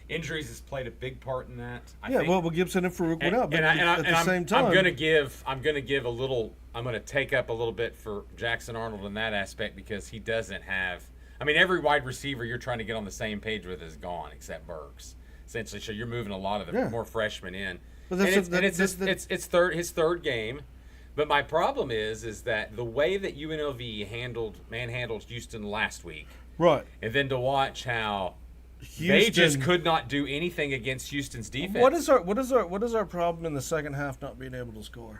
B: Injuries has played a big part in that. I think.
A: Gibson and Farouk went out, but at the same time,
B: I'm going to give a little. I'm going to take up a little bit for Jackson Arnold in that aspect because he doesn't have. I mean, every wide receiver you're trying to get on the same page with is gone except Burks. Essentially, so you're moving a lot of the more freshmen in. But it's his third game. But my problem is that the way that UNLV manhandled Houston last week,
A: right,
B: and then to watch how. They just could not do anything against Houston's defense.
A: What is our problem in the second half not being able to score?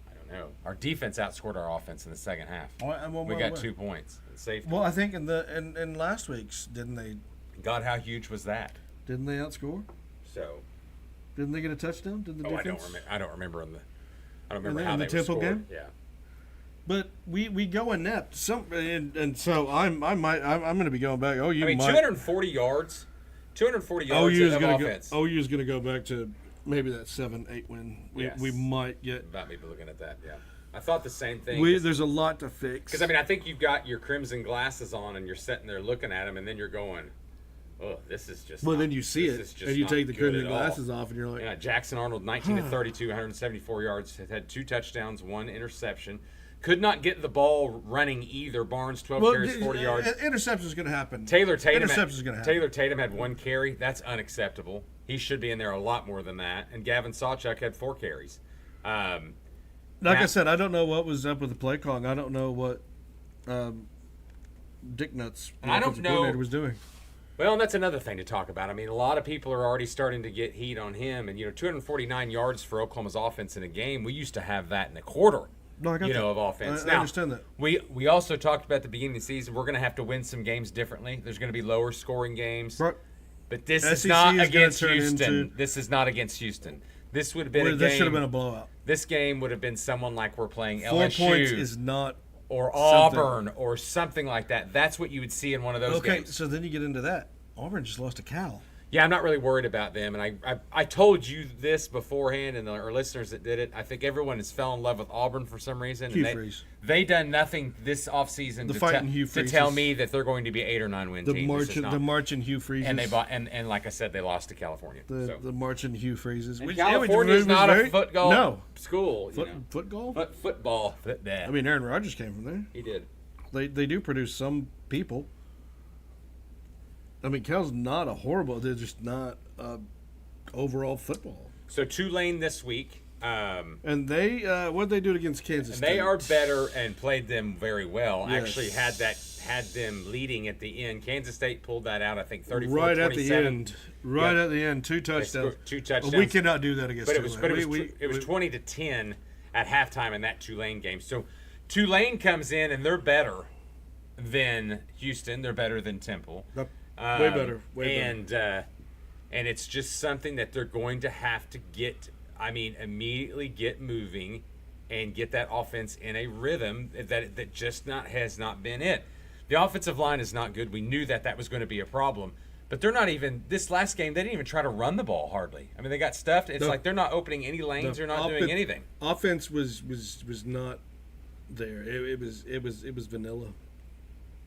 B: I don't know. Our defense outscored our offense in the second half. We got 2 points. Safety.
A: Well, I think in last week's, didn't they?
B: God, how huge was that?
A: Didn't they outscore?
B: So.
A: Didn't they get a touchdown? Did the defense?
B: I don't remember how they
A: Temple
B: scored.
A: Game?
B: Yeah.
A: But we go inept. And so I'm going to be going back.
B: 240 yards. 240 yards of offense.
A: OU is going to go back to maybe that 7-8 win. We might get.
B: About me looking at that, yeah. I thought the same thing.
A: There's a lot to fix.
B: Because, I mean, I think you've got your crimson glasses on and you're sitting there looking at them, and then you're going, oh, this is just
A: then you see it, and you take the crimson glasses off, and you're like...
B: Yeah, Jackson Arnold, 19 to 32, 174 yards, had 2 touchdowns, 1 interception. Could not get the ball running either. Barnes, 12 carries, 40 yards.
A: Interception is going to happen.
B: Taylor Tatum had 1 carry. That's unacceptable. He should be in there a lot more than that. And Gavin Sawchuk had 4 carries.
A: I said, I don't know what was up with the play calling. I don't know what Dick Nuts, coordinator, was doing.
B: Well, and that's another thing to talk about. I mean, a lot of people are already starting to get heat on him. And, 249 yards for Oklahoma's offense in a game. We used to have that in a quarter.
A: No, I got that.
B: Of offense.
A: I understand that.
B: We also talked about at the beginning of the season, we're going to have to win some games differently. There's going to be lower scoring games. But this is not against Houston. This is not against Houston. This would have been a game.
A: This should have been a blowout.
B: This game would have been someone like we're playing
A: 4
B: LSU.
A: points is not
B: or Auburn or something like that. That's what you would see in one of those games.
A: Okay, so then you get into that. Auburn just lost to Cal.
B: Yeah, I'm not really worried about them. And I told you this beforehand, and our listeners that did it. I think everyone has fell in love with Auburn for some reason.
A: Hugh Freeze.
B: They done nothing this offseason to tell me that they're going to be 8 or 9 win team.
A: The marching Hugh Freezes.
B: And and like I said, they lost to California.
A: The marching Hugh Freezes.
B: California is not a football school.
A: Football?
B: Football.
A: I mean, Aaron Rodgers came from there.
B: He did.
A: They do produce some people. I mean, Cal's not a horrible. They're just not overall football.
B: So Tulane this week.
A: And they what did they do against Kansas State?
B: They are better and played them very well. Yes. Actually had them leading at the end. Kansas State pulled that out, I think, 34-27.
A: Right at the end. At the end, 2 touchdowns.
B: 2 touchdowns.
A: But we cannot do that against
B: Tulane. It was 20-10 at halftime in that Tulane game. So Tulane comes in and they're better than Houston. They're better than Temple.
A: Way better.
B: And it's just something that they're going to have to immediately get moving and get that offense in a rhythm that just has not been it. The offensive line is not good. We knew that was going to be a problem. But they're not even, this last game, they didn't even try to run the ball hardly. I mean, they got stuffed. It's like they're not opening any lanes. They're not doing anything.
A: Offense was not there. It was vanilla.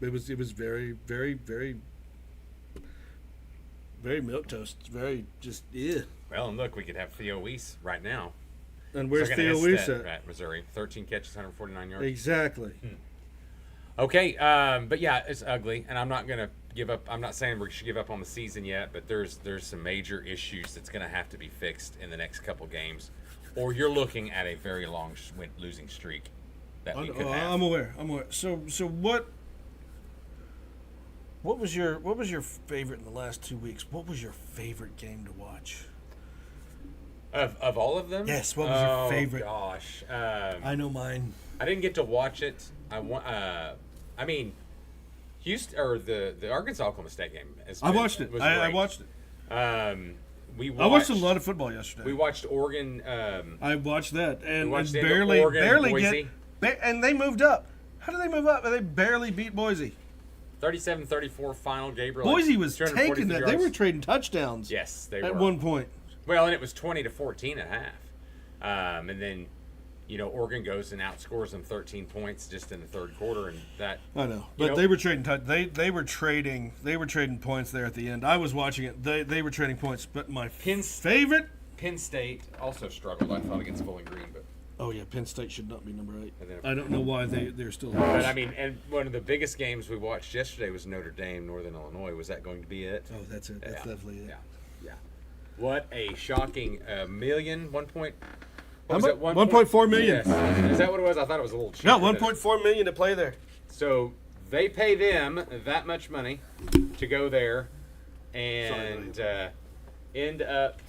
A: It was very, very, very... very milquetoast. Very just, yeah.
B: Well, and look, we could have Theo Weiss right now.
A: And where's Theo Weiss
B: at Missouri? 13 catches, 149 yards.
A: Exactly.
B: Okay, but yeah, it's ugly, and I'm not going to give up. I'm not saying we should give up on the season yet, but there's some major issues that's going to have to be fixed in the next couple games, or you're looking at a very long losing streak that we could have.
A: I'm aware. So what? What was your favorite in the last 2 weeks? What was your favorite game to watch?
B: Of all of them?
A: Yes. What was your favorite?
B: Oh gosh,
A: I know mine.
B: I didn't get to watch it. I mean, Houston or the Arkansas Oklahoma State game.
A: I watched it. I watched it.
B: I
A: watched a lot of football yesterday.
B: We watched Oregon.
A: I watched that and
B: barely
A: Boise. And they moved up. How did they move up? They barely beat Boise.
B: 37-34 final. Gabriel.
A: Boise was taking that. Yards. They were trading touchdowns.
B: Yes, they were.
A: At one point.
B: Well, and it was 20-14 at half. And then, Oregon goes and outscores them 13 points just in the third quarter, and that.
A: I know, but they were trading. They were trading points there at the end. I was watching it. They were trading points, but my favorite.
B: Penn State also struggled. I thought against Bowling Green, but.
A: Oh yeah, Penn State should not be number 8. I don't know why they're still.
B: But I mean, and one of the biggest games we watched yesterday was Notre Dame, Northern Illinois. Was that going to be it?
A: Oh, that's it. That's definitely it.
B: Yeah. What a shocking million, 1 point.
A: What was it? 1.4 million.
B: Yes. Is that what it was? I thought it was a little cheaper.
A: No, 1.4 million to play there.
B: So they pay them that much money to go there and end up.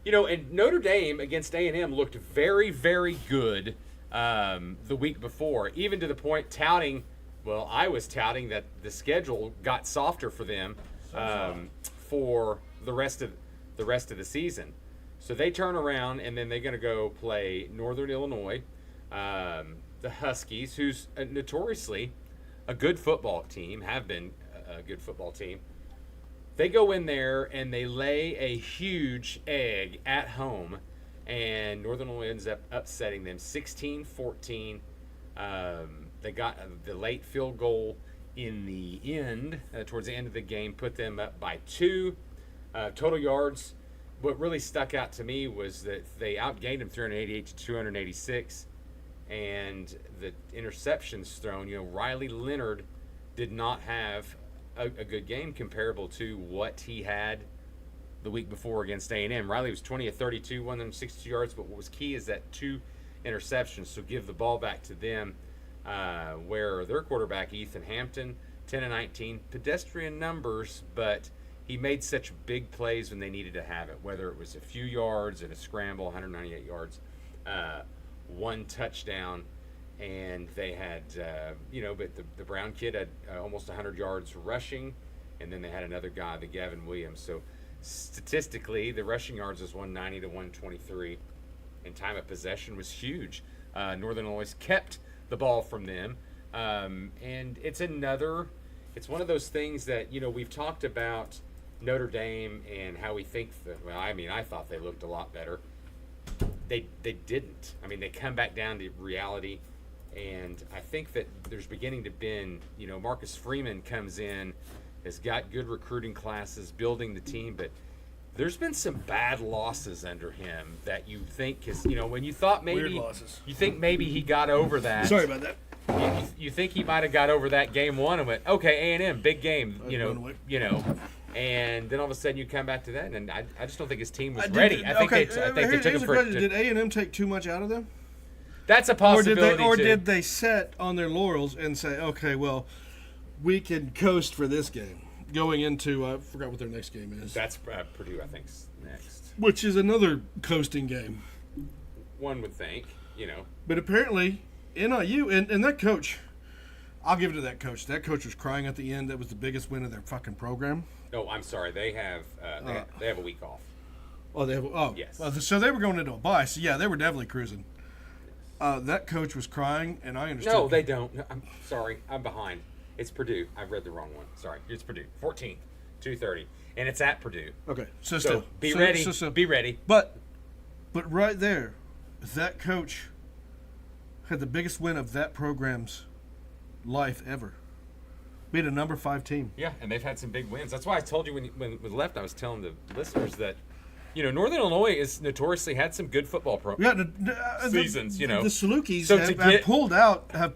B: And Notre Dame against A&M looked very, very good the week before, even to the point I was touting that the schedule got softer for them for the rest of the season. So they turn around, and then they're going to go play Northern Illinois, the Huskies, who's notoriously a good football team, have been a good football team. They go in there and they lay a huge egg at home and Northern Illinois ends up upsetting them 16-14. They got the late field goal in the end, towards the end of the game, put them up by 2 total yards. What really stuck out to me was that they outgained them 388 to 286, and the interceptions thrown. Riley Leonard did not have a good game comparable to what he had the week before against A&M. Riley was 20 of 32, 162 yards, but what was key is that 2 interceptions, so give the ball back to them, where their quarterback, Ethan Hampton, 10 of 19, pedestrian numbers, but he made such big plays when they needed to have it, whether it was a few yards and a scramble, 198 yards, 1 touchdown, and they had, but the Brown kid had almost 100 yards rushing, and then they had another guy, the Gavin Williams. So statistically, the rushing yards was 190 to 123, and time of possession was huge. Northern Illinois kept the ball from them, and it's one of those things that, we've talked about Notre Dame and how we think I thought they looked a lot better. They didn't. They come back down to reality, and I think that there's beginning to be, Marcus Freeman comes in, has got good recruiting classes, building the team, but there's been some bad losses under him that you think is, when you thought maybe,
A: weird losses.
B: You think maybe he got over that.
A: Sorry about that.
B: You think he might have got over that game 1 and went, okay, A&M, big game, and then all of a sudden you come back to that, and I just don't think his team was ready. I think they took him for.
A: Did A&M take too much out of them?
B: That's a possibility.
A: Or did they set on their laurels and say, okay, well, we can coast for this game going into I forgot what their next game is.
B: That's Purdue, I think, next.
A: Which is another coasting game.
B: One would think,
A: But apparently, NIU and that coach, I'll give it to that coach. That coach was crying at the end. That was the biggest win of their fucking program.
B: No, I'm sorry. They have they have a week off.
A: Oh, they have. Oh,
B: yes.
A: So they were going into a bye. So yeah, they were definitely cruising. That coach was crying, and I understood.
B: No, they don't. No, I'm sorry. I'm behind. It's Purdue. I've read the wrong one. Sorry. It's Purdue. 14th, 2:30, and it's at Purdue.
A: Okay,
B: So be ready. Be ready.
A: But right there, that coach had the biggest win of that program's life ever. Beat a number 5 team.
B: Yeah, and they've had some big wins. That's why I told you when we left, I was telling the listeners that, Northern Illinois has notoriously had some good football seasons.
A: The Salukis have pulled out. I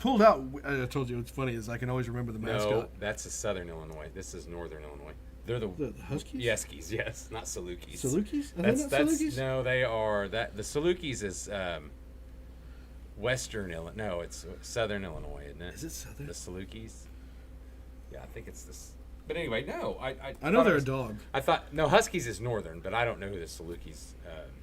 A: told you what's funny is I can always remember the mascot.
B: No, that's a Southern Illinois. This is Northern Illinois. They're the
A: Huskies.
B: Yeskies, yes, not Salukis.
A: Salukis?
B: That's
A: Salukis?
B: No, they are that. The Salukis is Western Illinois. No, it's Southern Illinois, isn't it?
A: Is it Southern?
B: The Salukis. Yeah, I think it's this. But anyway, no.
A: I know they're a dog.
B: I thought Huskies is Northern, but I don't know who the Salukis.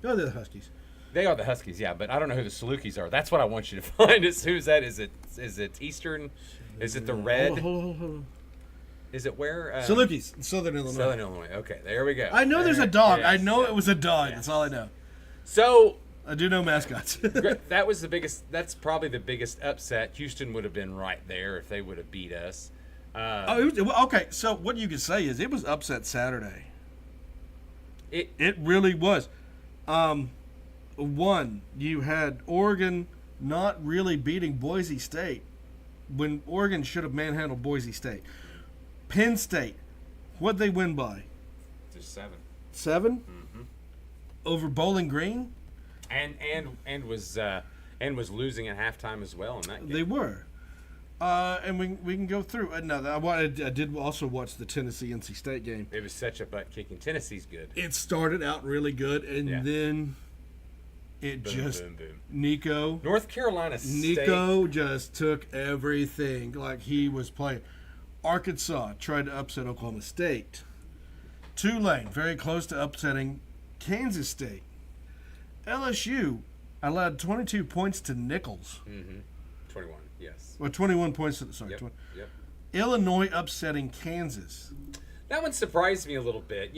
A: No, they're the Huskies.
B: They are the Huskies, yeah, but I don't know who the Salukis are. That's what I want you to find. Who's that? Is it Eastern? Is it the Red?
A: Hold on.
B: Is it where?
A: Salukis, Southern Illinois.
B: Southern Illinois. Okay, there we go.
A: I know there's a dog. Yes, I know it was a dog. Yes. That's all I know.
B: So
A: I do know mascots.
B: That was the biggest. That's probably the biggest upset. Houston would have been right there if they would have beat us.
A: Okay, so what you could say is it was upset Saturday. It really was. One, you had Oregon not really beating Boise State when Oregon should have manhandled Boise State. Penn State, what'd they win by?
B: Just 7.
A: 7?
B: Mm-hmm.
A: Over Bowling Green?
B: And was losing at halftime as well in that game.
A: They were. And we can go through. I did also watch the Tennessee-NC State game.
B: It was such a butt kicking. Tennessee's good.
A: It started out really good, and then it boom. Nico.
B: North Carolina State.
A: Nico just took everything like he was playing. Arkansas tried to upset Oklahoma State. Tulane, very close to upsetting Kansas State. LSU allowed 22 points to Nichols.
B: Mm-hmm. 21. Yes.
A: Well, 21 points. Sorry.
B: Yep.
A: Illinois upsetting Kansas.
B: That one surprised me a little bit.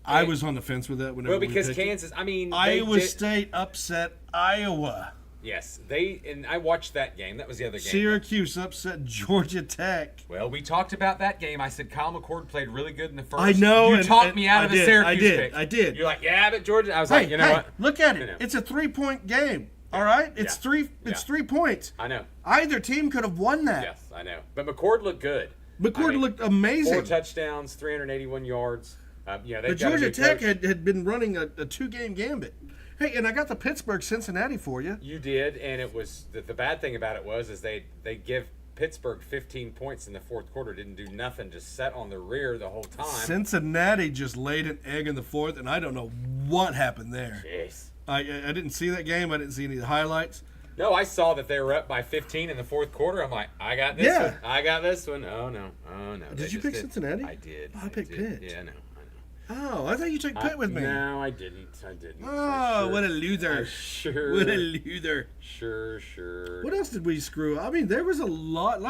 A: I was on the fence with that.
B: Because Kansas,
A: Iowa State upset Iowa.
B: Yes, and I watched that game. That was the other game.
A: Syracuse upset Georgia Tech.
B: Well, we talked about that game. I said Kyle McCord played really good in the first.
A: I know.
B: You talked me out of the Syracuse pick.
A: I did.
B: You're like, yeah, but Georgia. I was like, you know what?
A: Look at it. It's a 3-point game. All right, it's three. It's 3 points.
B: I know.
A: Either team could have won that.
B: Yes, I know. But McCord looked good.
A: McCord looked amazing.
B: 4 touchdowns, 381 yards. But
A: Georgia Tech had been running a 2-game gambit. Hey, and I got the Pittsburgh-Cincinnati for you.
B: You did, and it was the bad thing about it was they give Pittsburgh 15 points in the fourth quarter, didn't do nothing, just sat on the rear the whole time.
A: Cincinnati just laid an egg in the fourth, and I don't know what happened there.
B: Jeez.
A: I didn't see that game. I didn't see any of the highlights.
B: No, I saw that they were up by 15 in the fourth quarter. I'm like, I got this one. I got this one. Oh, no.
A: Did you pick Cincinnati?
B: I did.
A: Oh, I picked Pitt.
B: Yeah, I know.
A: Oh, I thought you took Pitt with me.
B: No, I didn't.
A: Oh, what a loser. What a loser.
B: Sure.
A: What else did we screw up? I mean, there was a lot.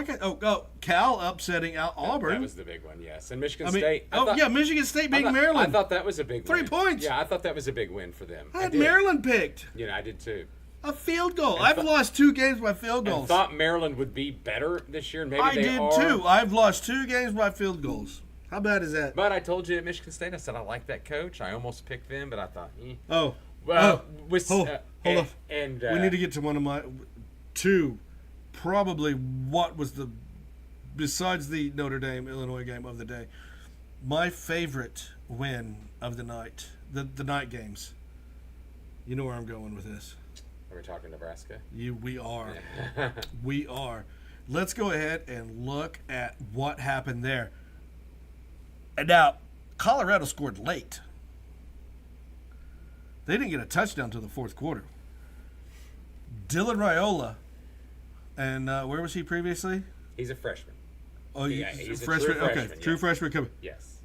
A: Cal upsetting out Auburn.
B: That was the big one, yes. And Michigan State.
A: Michigan State beating Maryland.
B: I thought that was a big win.
A: 3 points.
B: Yeah, I thought that was a big win for them.
A: I had Maryland picked.
B: I did too.
A: A field goal. I've lost 2 games by field goals.
B: I thought Maryland would be better this year, and maybe
A: I
B: they
A: did too. I've lost 2 games by field goals. How bad is that?
B: But I told you at Michigan State, I said I like that coach. I almost picked them, but I thought,
A: hold on.
B: And
A: we need to get to one of my 2, probably what was besides the Notre Dame Illinois game of the day, my favorite win of the night, the night games. You know where I'm going with this.
B: Are we talking Nebraska?
A: We are. We are. Let's go ahead and look at what happened there. And now, Colorado scored late. They didn't get a touchdown until the fourth quarter. Dylan Raiola, and where was he previously?
B: He's a freshman.
A: Oh, he's a freshman. Okay, true freshman coming.
B: Yes.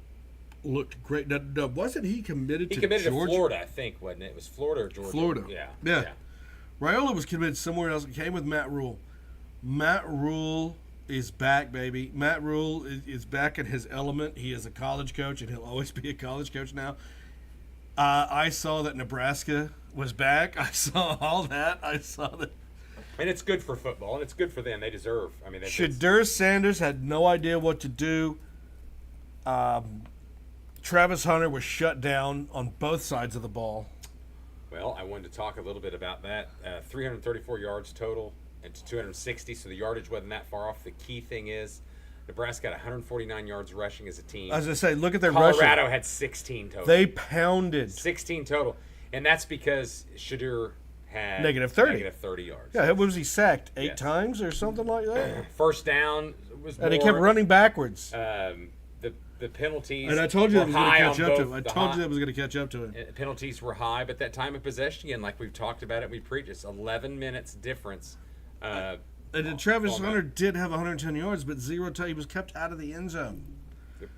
A: Looked great. Now, wasn't he committed to Georgia?
B: He committed to Florida, I think, wasn't it? It was Florida or Georgia.
A: Florida.
B: Yeah.
A: Raiola was committed somewhere else. He came with Matt Rule. Matt Rule is back, baby. Matt Rule is back in his element. He is a college coach, and he'll always be a college coach now. I saw that Nebraska was back. I saw all that. I saw that.
B: And it's good for football, and it's good for them. They deserve. I mean,
A: Shadur Sanders had no idea what to do. Travis Hunter was shut down on both sides of the ball.
B: Well, I wanted to talk a little bit about that. 334 yards total and 260, so the yardage wasn't that far off. The key thing is Nebraska got 149 yards rushing as a team.
A: As I say, look at their rushing.
B: Colorado had 16 total.
A: They pounded.
B: 16 total. And that's because Shadur had
A: negative 30
B: yards.
A: Yeah, what was he sacked? 8 times or something like that?
B: First down was more.
A: And he kept running backwards.
B: The penalties.
A: And I told you that was going to catch up to him. I told you that was going to catch up to him.
B: Penalties were high, but that time of possession, again, like we've talked about it, we preached, it's 11 minutes difference.
A: And Travis Hunter did have 110 yards, but 0 he was kept out of the end zone. Yep.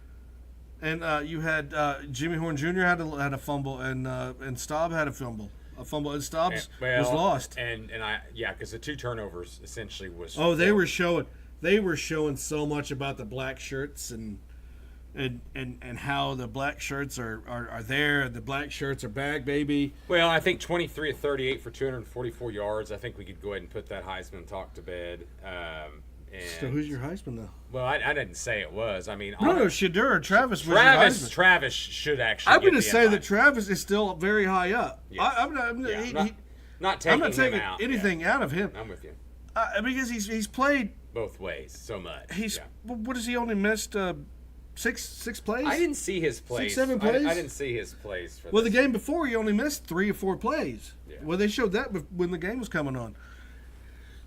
A: And you had Jimmy Horn Jr. had a fumble, and Staub had a fumble. And Staub's was lost.
B: Because the 2 turnovers essentially was.
A: Oh, they were showing so much about the black shirts and how the black shirts are there. The black shirts are back, baby.
B: Well, I think 23 of 38 for 244 yards. I think we could go ahead and put that Heisman talk to bed.
A: So who's your Heisman, though?
B: Well, I didn't say it was. I mean,
A: no, Shadur or Travis was your Heisman.
B: Travis should actually.
A: I'm going to say that Travis is still very high up.
B: Yes.
A: I'm not taking anything out of him.
B: I'm with you.
A: Because he's played
B: both ways so much.
A: What has he only missed? Six plays?
B: I didn't see his plays.
A: 6-7 plays?
B: I didn't see his plays.
A: The game before, he only missed 3 or 4 plays.
B: Yeah.
A: Well, they showed that when the game was coming on.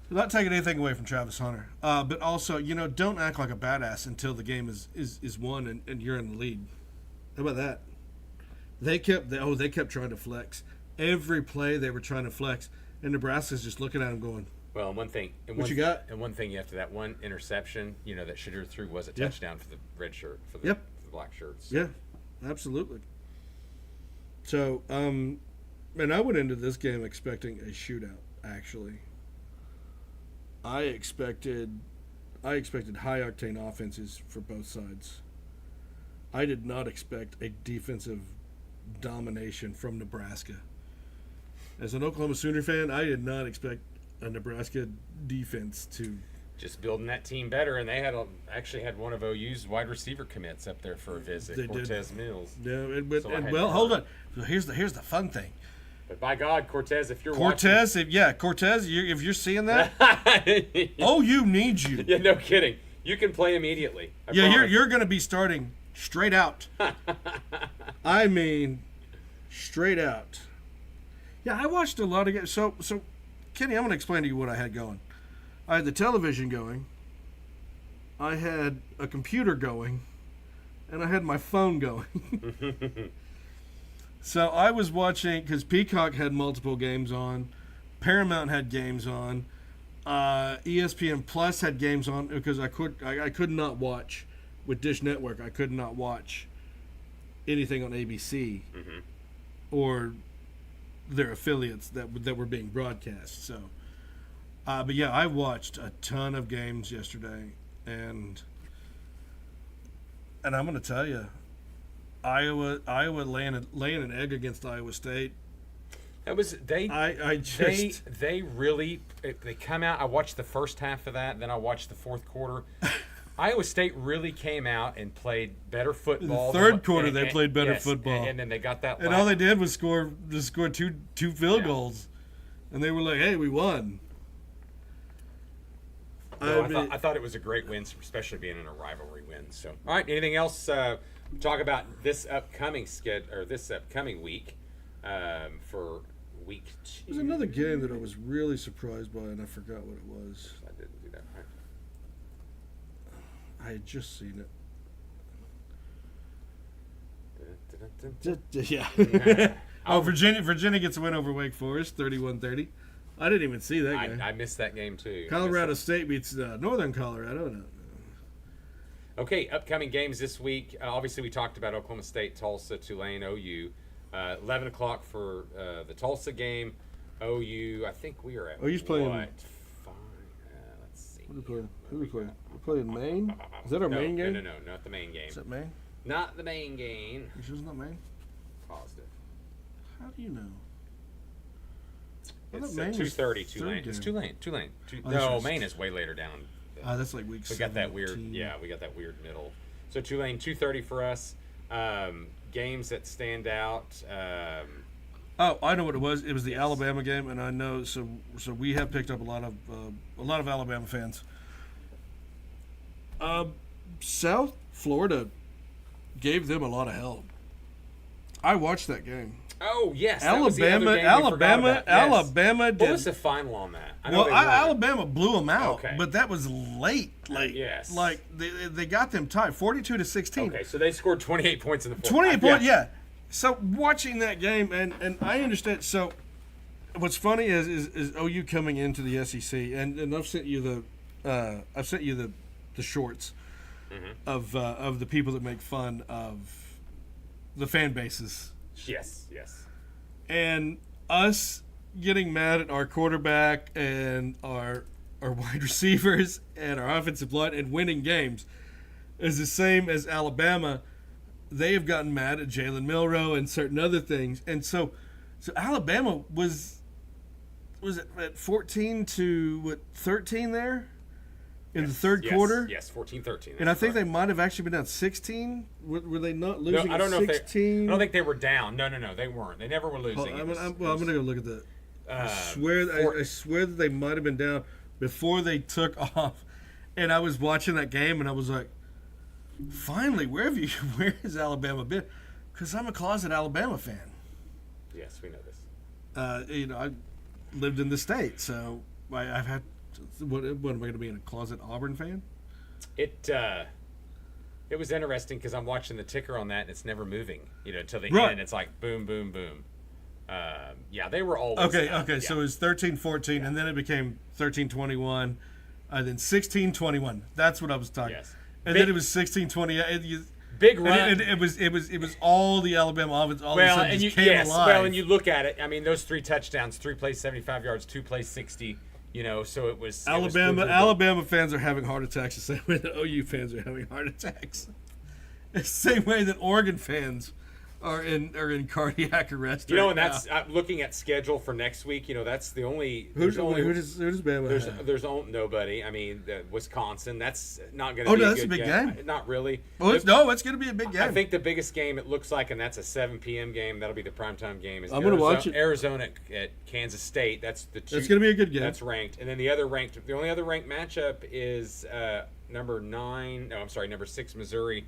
A: Not taking anything away from Travis Hunter. But also, don't act like a badass until the game is won and you're in the lead. How about that? They kept trying to flex. Every play they were trying to flex. And Nebraska's just looking at him going,
B: well, and one thing.
A: What you got?
B: And one thing after that one interception, that Shadur threw was a touchdown for the red shirt, for the black shirts.
A: Yeah, absolutely. So, and I went into this game expecting a shootout, actually. I expected high-octane offenses for both sides. I did not expect a defensive domination from Nebraska. As an Oklahoma Sooner fan, I did not expect a Nebraska defense to
B: just building that team better, and they actually had one of OU's wide receiver commits up there for a visit,
A: They
B: Cortez
A: did.
B: Mills.
A: Yeah, well, hold on. So here's the fun thing.
B: But by God, Cortez, if you're
A: Cortez, if you're seeing that, OU needs you.
B: Yeah, no kidding. You can play immediately. I promise.
A: You're going to be starting straight out. I mean, straight out. Yeah, I watched a lot of games. So Kenny, I'm going to explain to you what I had going. I had the television going, I had a computer going, and I had my phone going. So I was watching, because Peacock had multiple games on, Paramount had games on, ESPN Plus had games on, because I could not watch, with Dish Network, I could not watch anything on ABC or their affiliates that were being broadcast. So. But yeah, I watched a ton of games yesterday, and I'm going to tell you, Iowa laying an egg against Iowa State.
B: That was they really come out. I watched the first half of that, then I watched the fourth quarter. Iowa State really came out and played better football.
A: The third quarter, they played better football,
B: and then they got that.
A: And all they did was score two field goals, and they were like, "Hey, we won."
B: No, I thought it was a great win, especially being in a rivalry win. So, all right, anything else? Talk about this upcoming week for week 2.
A: There's another game that I was really surprised by, and I forgot what it was.
B: I didn't do that.
A: I had just seen it. Yeah. Oh, Virginia gets a win over Wake Forest, 31-30. I didn't even see that game.
B: I missed that game too.
A: Colorado State beats Northern Colorado. No.
B: Okay, upcoming games this week. Obviously, we talked about Oklahoma State, Tulsa, Tulane, OU. 11 o'clock for the Tulsa game. OU, I think we are at
A: OU's playing.
B: What? Let's see.
A: Who are we playing? We're playing Maine? Is that our main game?
B: No, not the main game.
A: Is that Maine?
B: Not the main game.
A: You sure it's not Maine?
B: Positive.
A: How do you know?
B: It's 2:30. Tulane. It's Tulane. No, Maine is way later down.
A: That's like week 17.
B: We got that weird. Yeah, we got that weird middle. So Tulane 2:30 for us. Games that stand out.
A: Oh, I know what it was. It was the Alabama game, and I know. So we have picked up a lot of Alabama fans. South Florida gave them a lot of help. I watched that game.
B: Oh yes,
A: Alabama did.
B: What was the final on that?
A: Alabama blew them out,
B: okay.
A: But that was late.
B: Yes.
A: Like they got them tied, 42-16.
B: Okay, so they scored 28 points in the fourth.
A: 28 points, yeah. So watching that game, and I understand. So what's funny is OU coming into the SEC, and I've sent you the shorts of the people that make fun of the fan bases.
B: Yes.
A: And us getting mad at our quarterback and our wide receivers and our offensive line and winning games is the same as Alabama. They have gotten mad at Jalen Milroe and certain other things. And so Alabama was it at 14-13 there? In the third quarter?
B: Yes, 14-13.
A: And I think they might have actually been down 16. Were they not losing
B: I don't know
A: 16?
B: I don't think they were down. No, they weren't. They never were losing.
A: I'm going to go look at that. I swear that they might have been down before they took off. And I was watching that game, and I was like, finally, where has Alabama been? Because I'm a closet Alabama fan.
B: Yes, we know this.
A: I lived in the state, so I've had... What am I going to be, a closet Auburn fan?
B: It was interesting because I'm watching the ticker on that and it's never moving. Till the
A: right.
B: end, it's like boom, boom, boom. They were always
A: okay.
B: down.
A: Okay, yeah. So it was 13-14, and then it became 13-21, then 16-21. That's what I was talking.
B: Yes.
A: And then it was 16-20.
B: Big run.
A: It was all the Alabama offense. All of a sudden just came alive.
B: Well, and you look at it. I mean, those 3 touchdowns, 3 plays 75 yards, 2 plays 60. So it was
A: Alabama fans are having heart attacks the same way that OU fans are having heart attacks. The same way that Oregon fans are in cardiac arrest.
B: You know, and
A: right
B: that's
A: now.
B: looking at schedule for next week. You know, that's the only.
A: Who does Bama have?
B: There's nobody. I mean, Wisconsin. That's not going to
A: Oh,
B: be
A: no,
B: a
A: that's
B: good
A: a big game.
B: Not really.
A: Well, it's going to be a big game.
B: I think the biggest game it looks like, and that's a 7 p.m. game. That'll be the primetime game. Is
A: I'm going to watch it.
B: Arizona at Kansas State. That's the two.
A: That's going to be a good game.
B: That's ranked, and then the only other ranked matchup is number 6 Missouri.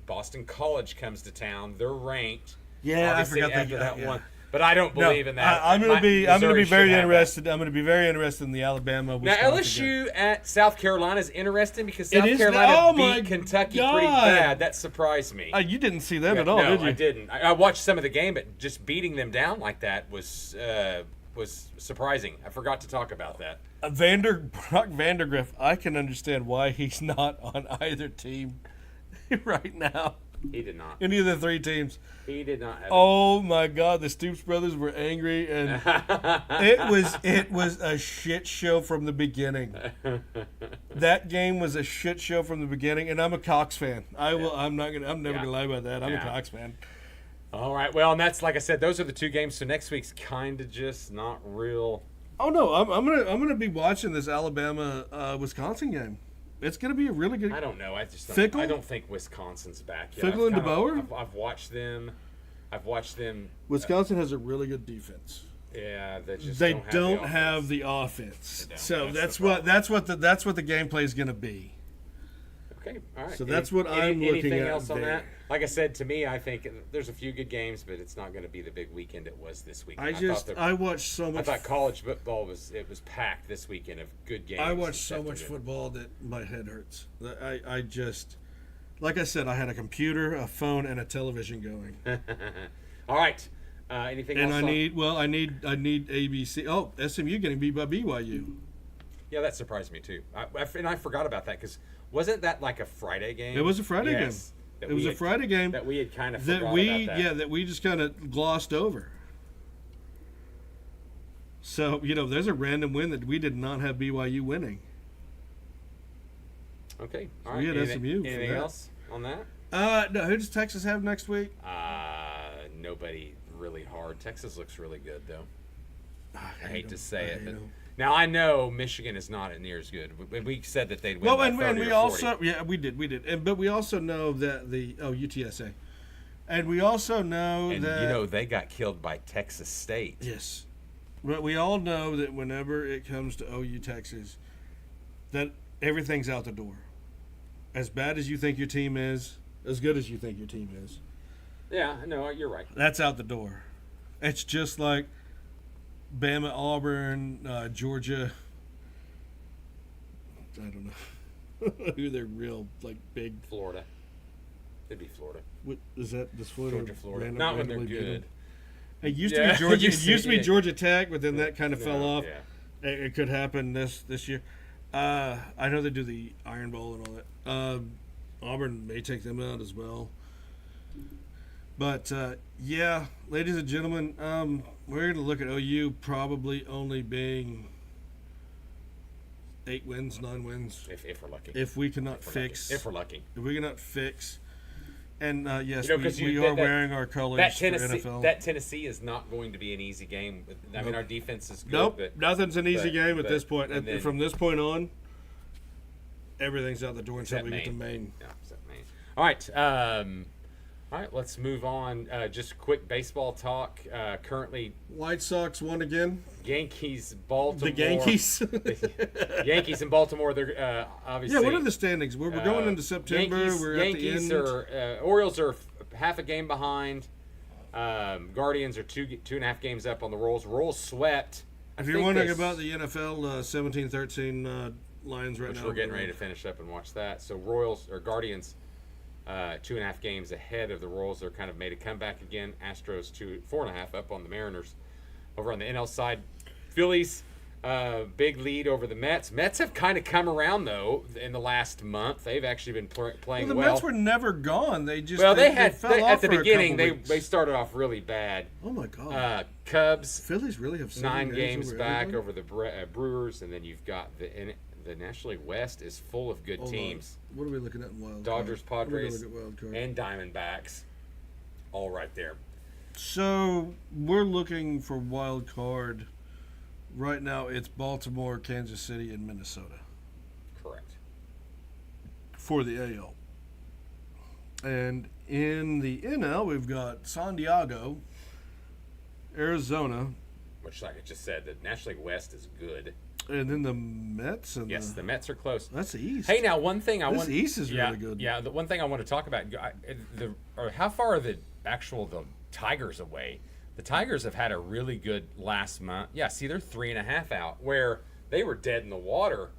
B: Boston College comes to town. They're ranked.
A: Yeah,
B: obviously,
A: I forgot
B: after that
A: yeah.
B: one. But I don't believe in that.
A: I'm going to be
B: Missouri
A: very
B: should have
A: interested. I'm going to be very interested in the Alabama.
B: that. Now
A: Wisconsin
B: LSU
A: game.
B: at South Carolina is interesting because South
A: It is
B: Carolina
A: my
B: beat Kentucky
A: God.
B: pretty bad. That surprised me.
A: You didn't see that at all,
B: no,
A: did you?
B: I didn't. I watched some of the game, but just beating them down like that was surprising. I forgot to talk about that.
A: Brock Vandergriff, I can understand why he's not on either team right now.
B: He did not.
A: Any of the 3 teams.
B: He did not have
A: Oh my God, the Stoops brothers were angry, and it was a shit show from the beginning. That game was a shit show from the beginning, and I'm a Cox fan. I'm never gonna lie about that. I'm a Cox fan.
B: All right. Well, and that's like I said, those are the 2 games. So next week's kind of just not real.
A: Oh no, I'm gonna be watching this Alabama Wisconsin game. It's gonna be a really good.
B: I don't know. I just
A: Fickle?
B: I don't think Wisconsin's back yet.
A: Fickle and DeBoer?
B: I've watched them.
A: Wisconsin has a really good defense.
B: Yeah,
A: They don't have the offense. So that's what the gameplay is gonna be.
B: Okay, all right.
A: So that's what I'm looking
B: anything
A: at
B: else on
A: there.
B: that? Like I said, to me, I think there's a few good games, but it's not going to be the big weekend it was this weekend.
A: I watched so
B: I
A: much.
B: thought college football was packed this weekend of good games.
A: I watched so much football that my head hurts. I just, like I said, I had a computer, a phone, and a television going.
B: All right. Anything else?
A: And I need ABC. Oh, SMU getting beat by BYU.
B: Yeah, that surprised me too. I forgot about that because wasn't that like a Friday game?
A: It was a Friday game. It was a Friday game
B: that we had kind of forgot about that.
A: Yeah, that we just kind of glossed over. So, there's a random win that we did not have BYU winning.
B: Okay. All
A: So
B: right.
A: we had SMU.
B: Anything else on that?
A: No. Who does Texas have next week?
B: Nobody really hard. Texas looks really good though. I hate to say it, but now I know Michigan is not near as good. We said that they'd win.
A: Well,
B: by
A: and
B: 30
A: we
B: or 40.
A: also we did, but we also know that UTSA, and we also know that
B: they got killed by Texas State.
A: Yes, but we all know that whenever it comes to OU Texas, that everything's out the door. As bad as you think your team is, as good as you think your team is.
B: Yeah, no, you're right.
A: That's out the door. It's just like Bama, Auburn, Georgia. I don't know who they're real big.
B: Florida. It'd be Florida.
A: What is that? Does Florida?
B: Florida. Not when they're good.
A: It used to be Georgia. It used to be
B: yeah.
A: Georgia Tech, but then that kind of fell off.
B: Yeah.
A: It could happen this year. I know they do the Iron Bowl and all that. Auburn may take them out as well. But, yeah, ladies and gentlemen, we're going to look at OU probably only being 8 wins, 9 wins.
B: If we're lucky.
A: If we cannot fix.
B: If we're lucky.
A: If we cannot fix. And, yes,
B: we
A: are wearing our colors for NFL.
B: That Tennessee is not going to be an easy game. I mean, our defense is good.
A: Nope, nothing's an easy game at this point. From this point on, everything's out the door until we get to Maine.
B: Yeah, except Maine. All right. All right, let's move on. Just quick baseball talk. Currently,
A: White Sox won again.
B: Yankees, Baltimore.
A: The Yankees.
B: Yankees in Baltimore. They're obviously.
A: Yeah, what are the standings? We're going into September. We're at the end.
B: Orioles are half a game behind. Guardians are 2.5 games up on the Royals. Royals swept.
A: If you're wondering about the NFL 17-13 Lions right now,
B: we're getting ready to finish up and watch that. So Guardians. 2.5 games ahead of the Royals. They're kind of made a comeback again. Astros 4.5 up on the Mariners. Over on the NL side, Phillies big lead over the Mets. Mets have kind of come around though in the last month. They've actually been playing well.
A: The Mets were never gone. They just
B: they
A: fell off
B: at the beginning.
A: They
B: started off really bad.
A: Oh my God!
B: Cubs.
A: Phillies really have
B: 9 games back over the Brewers, and then you've got the National League West is full of good teams.
A: What are we looking at in wild
B: Dodgers,
A: card?
B: Padres, and Diamondbacks. all right there.
A: So we're looking for wild card. Right now, it's Baltimore, Kansas City, and Minnesota
B: Correct.
A: for the AL. And in the NL, we've got San Diego, Arizona,
B: Which, like I just said, the National League West is good.
A: and then the Mets. And
B: Yes, the Mets are close.
A: that's the East.
B: Hey, now one thing I
A: This
B: want.
A: East is really good.
B: Yeah, the one thing I want to talk about. How far are the Tigers away? The Tigers have had a really good last month. Yeah, see, they're 3.5 out, where they were dead in the water,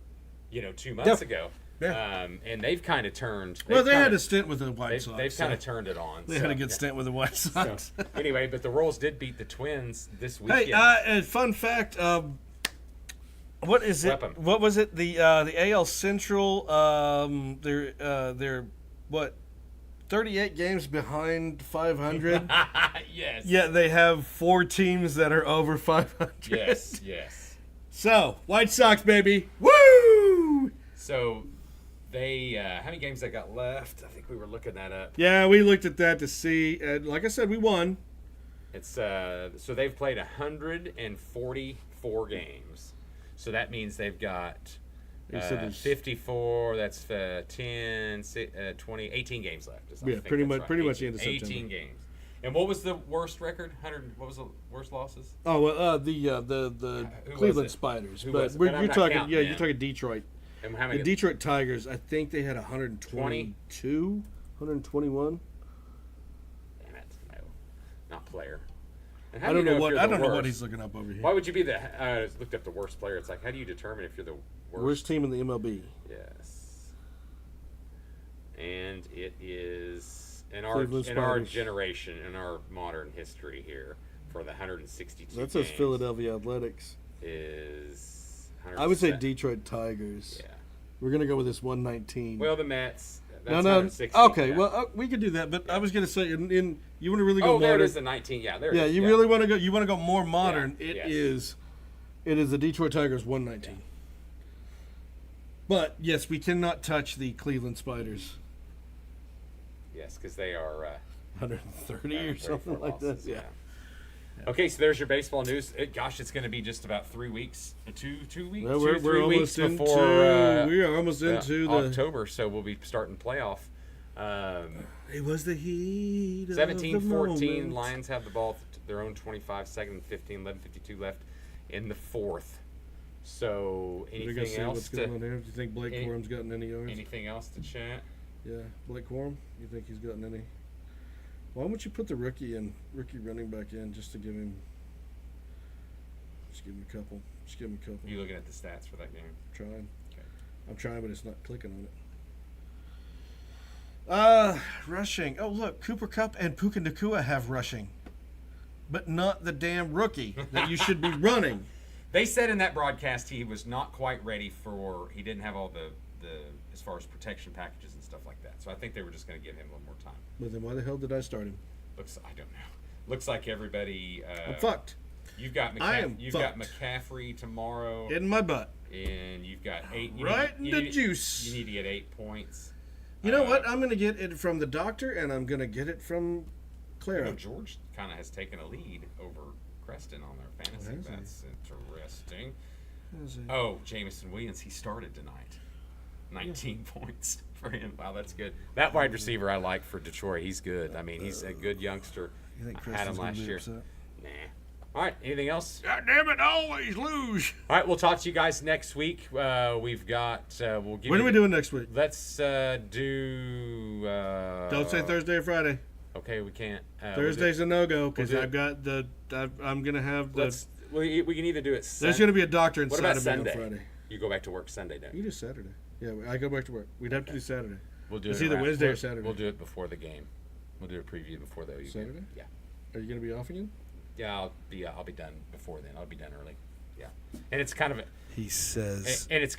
B: 2 months ago.
A: Yeah.
B: And they've kind of turned.
A: Well, they had a stint with the White Sox.
B: They've kind of turned it on.
A: They had a good stint with the White Sox.
B: So, anyway, but the Royals did beat the Twins this weekend.
A: Hey, fun fact. What is it?
B: Weapon.
A: What was it? The AL Central. They're what? 38 games behind 500.
B: Yes.
A: Yeah, they have 4 teams that are over 500.
B: Yes.
A: So, White Sox, baby. Woo!
B: So, they how many games they got left? I think we were looking that up.
A: Yeah, we looked at that to see. And like I said, we won.
B: It's so they've played 144 games. So that means they've got 54. That's 10, 20, 18 games left.
A: Yeah, pretty much the end of September.
B: 18 games. And what was the worst record? 100. What was the worst losses?
A: Oh well, the
B: Who
A: Cleveland
B: was it?
A: Spiders.
B: Who
A: But
B: was it? But I'm
A: you're
B: not
A: talking,
B: counting
A: you're
B: them.
A: talking Detroit.
B: And how
A: The
B: many?
A: Detroit Tigers. I think they had 122, 121.
B: Damn it! No, not player. And
A: I
B: how do
A: don't
B: you
A: know what
B: if
A: I
B: you're
A: don't
B: the
A: know what
B: worst?
A: he's looking up over here.
B: Why would you be the? I looked up the worst player. It's like, how do you determine if you're the worst?
A: Worst team in the MLB.
B: Yes. And it is in
A: Cleveland
B: our
A: Spiders.
B: generation, in our modern history here, for the 162
A: That says
B: games,
A: Philadelphia Athletics.
B: is.
A: I would say
B: 107.
A: Detroit Tigers.
B: Yeah.
A: We're gonna go with this 119.
B: Well, the Mets. That's
A: no.
B: 160.
A: Okay,
B: yeah.
A: well we could do that, but I was gonna say, in you want to really go
B: Oh,
A: modern.
B: there it is, the 19. Yeah, there.
A: Yeah,
B: it is.
A: you really want to go. You want to go more modern.
B: Yeah,
A: It is the Detroit Tigers 119.
B: Yeah.
A: But yes, we cannot touch the Cleveland Spiders.
B: Yes, because they are.
A: 130 or
B: 34
A: something like that.
B: losses,
A: Yeah.
B: Okay, so there's your baseball news. It's going to be just about 3 weeks, two weeks,
A: Well,
B: 3
A: we're
B: weeks
A: almost into.
B: before
A: We are almost into the.
B: October, so we'll be starting playoff.
A: It was the heat.
B: 17-14,
A: moment.
B: Lions have the ball to their own 25, second and 15, 11:52 left in the fourth. So
A: We gotta
B: anything
A: see
B: else
A: what's going on
B: to
A: there. Do you think Blake Corum's gotten any yards?
B: anything else to chat?
A: Yeah, Blake Corum. You think he's gotten any? Why don't you put the rookie running back in just to give him? Just give him a couple. Just give him a couple.
B: You looking at the stats for that game?
A: Trying.
B: Okay.
A: I'm trying, but it's not clicking on it. Rushing. Oh, look, Cooper Kupp and Puka Nacua have rushing, but not the damn rookie that you should be running.
B: They said in that broadcast he was not quite ready he didn't have all the as far as protection packages and stuff like that. So I think they were just going to give him a little more time.
A: But then why the hell did I start him?
B: I don't know. Looks like everybody.
A: I'm fucked.
B: You've got
A: I am
B: you've got
A: fucked.
B: McCaffrey tomorrow,
A: In my butt.
B: and you've got 8.
A: Right in the juice.
B: You need to get 8 points.
A: You know what? I'm going to get it from the doctor, and I'm going to get it from Clara.
B: George kind of has taken a lead over Creston on their fantasy.
A: Has he?
B: That's interesting.
A: Is it-
B: Oh, Jamison Williams, he started tonight. 19 points for him. Wow, that's good. That wide receiver I like for Detroit. He's good. I mean, he's a good youngster.
A: You think
B: I had him
A: Kristen's gonna
B: last
A: be
B: year.
A: upset?
B: Nah. All right. Anything else?
A: God damn it! I always lose.
B: All right. We'll talk to you guys next week. We've got. We'll give.
A: When
B: you
A: are we doing next week?
B: Let's do.
A: Don't say Thursday or Friday.
B: Okay, we can't.
A: Thursday's a no-go because
B: we'll do
A: I've got I'm gonna have the.
B: We can either do it.
A: There's gonna be a doctor
B: What
A: inside
B: about
A: of me on
B: Sunday?
A: Friday.
B: You go back to work Sunday, don't
A: You
B: you?
A: do Saturday. Yeah, I go back to work. We'd have to do Saturday.
B: We'll do
A: It's
B: it
A: either
B: around-
A: Wednesday or Saturday.
B: We'll do it before the game. We'll do a preview before the game.
A: Saturday?
B: Yeah.
A: Are you gonna be off again?
B: Yeah, I'll be done before then. I'll be done early. Yeah, and it's kind of
A: He says.
B: and it's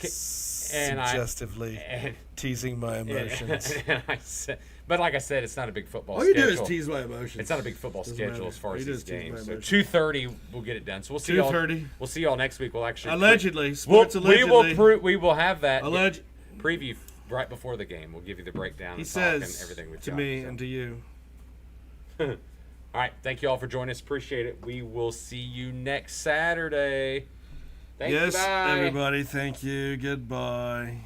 B: and
A: suggestively
B: and,
A: teasing my emotions.
B: and I said, but like I said, it's not a big football
A: All you
B: schedule.
A: do is tease my emotions.
B: It's not a big football
A: Doesn't
B: schedule
A: matter.
B: as far
A: All
B: as
A: you do
B: these
A: is tease
B: games.
A: my
B: So
A: emotions.
B: 2:30 we'll get it done. So we'll see y'all.
A: 2:30.
B: We'll see y'all next week. We'll actually
A: Allegedly, sports
B: we
A: allegedly.
B: will have that
A: Alleged.
B: preview right before the game. We'll give you the breakdown.
A: He
B: and talk and
A: says
B: everything we've
A: to
B: got,
A: me
B: so.
A: and to you.
B: All right. Thank you all for joining us. Appreciate it. We will see you next Saturday. Thank you.
A: Yes,
B: Bye.
A: everybody. Thank you. Goodbye.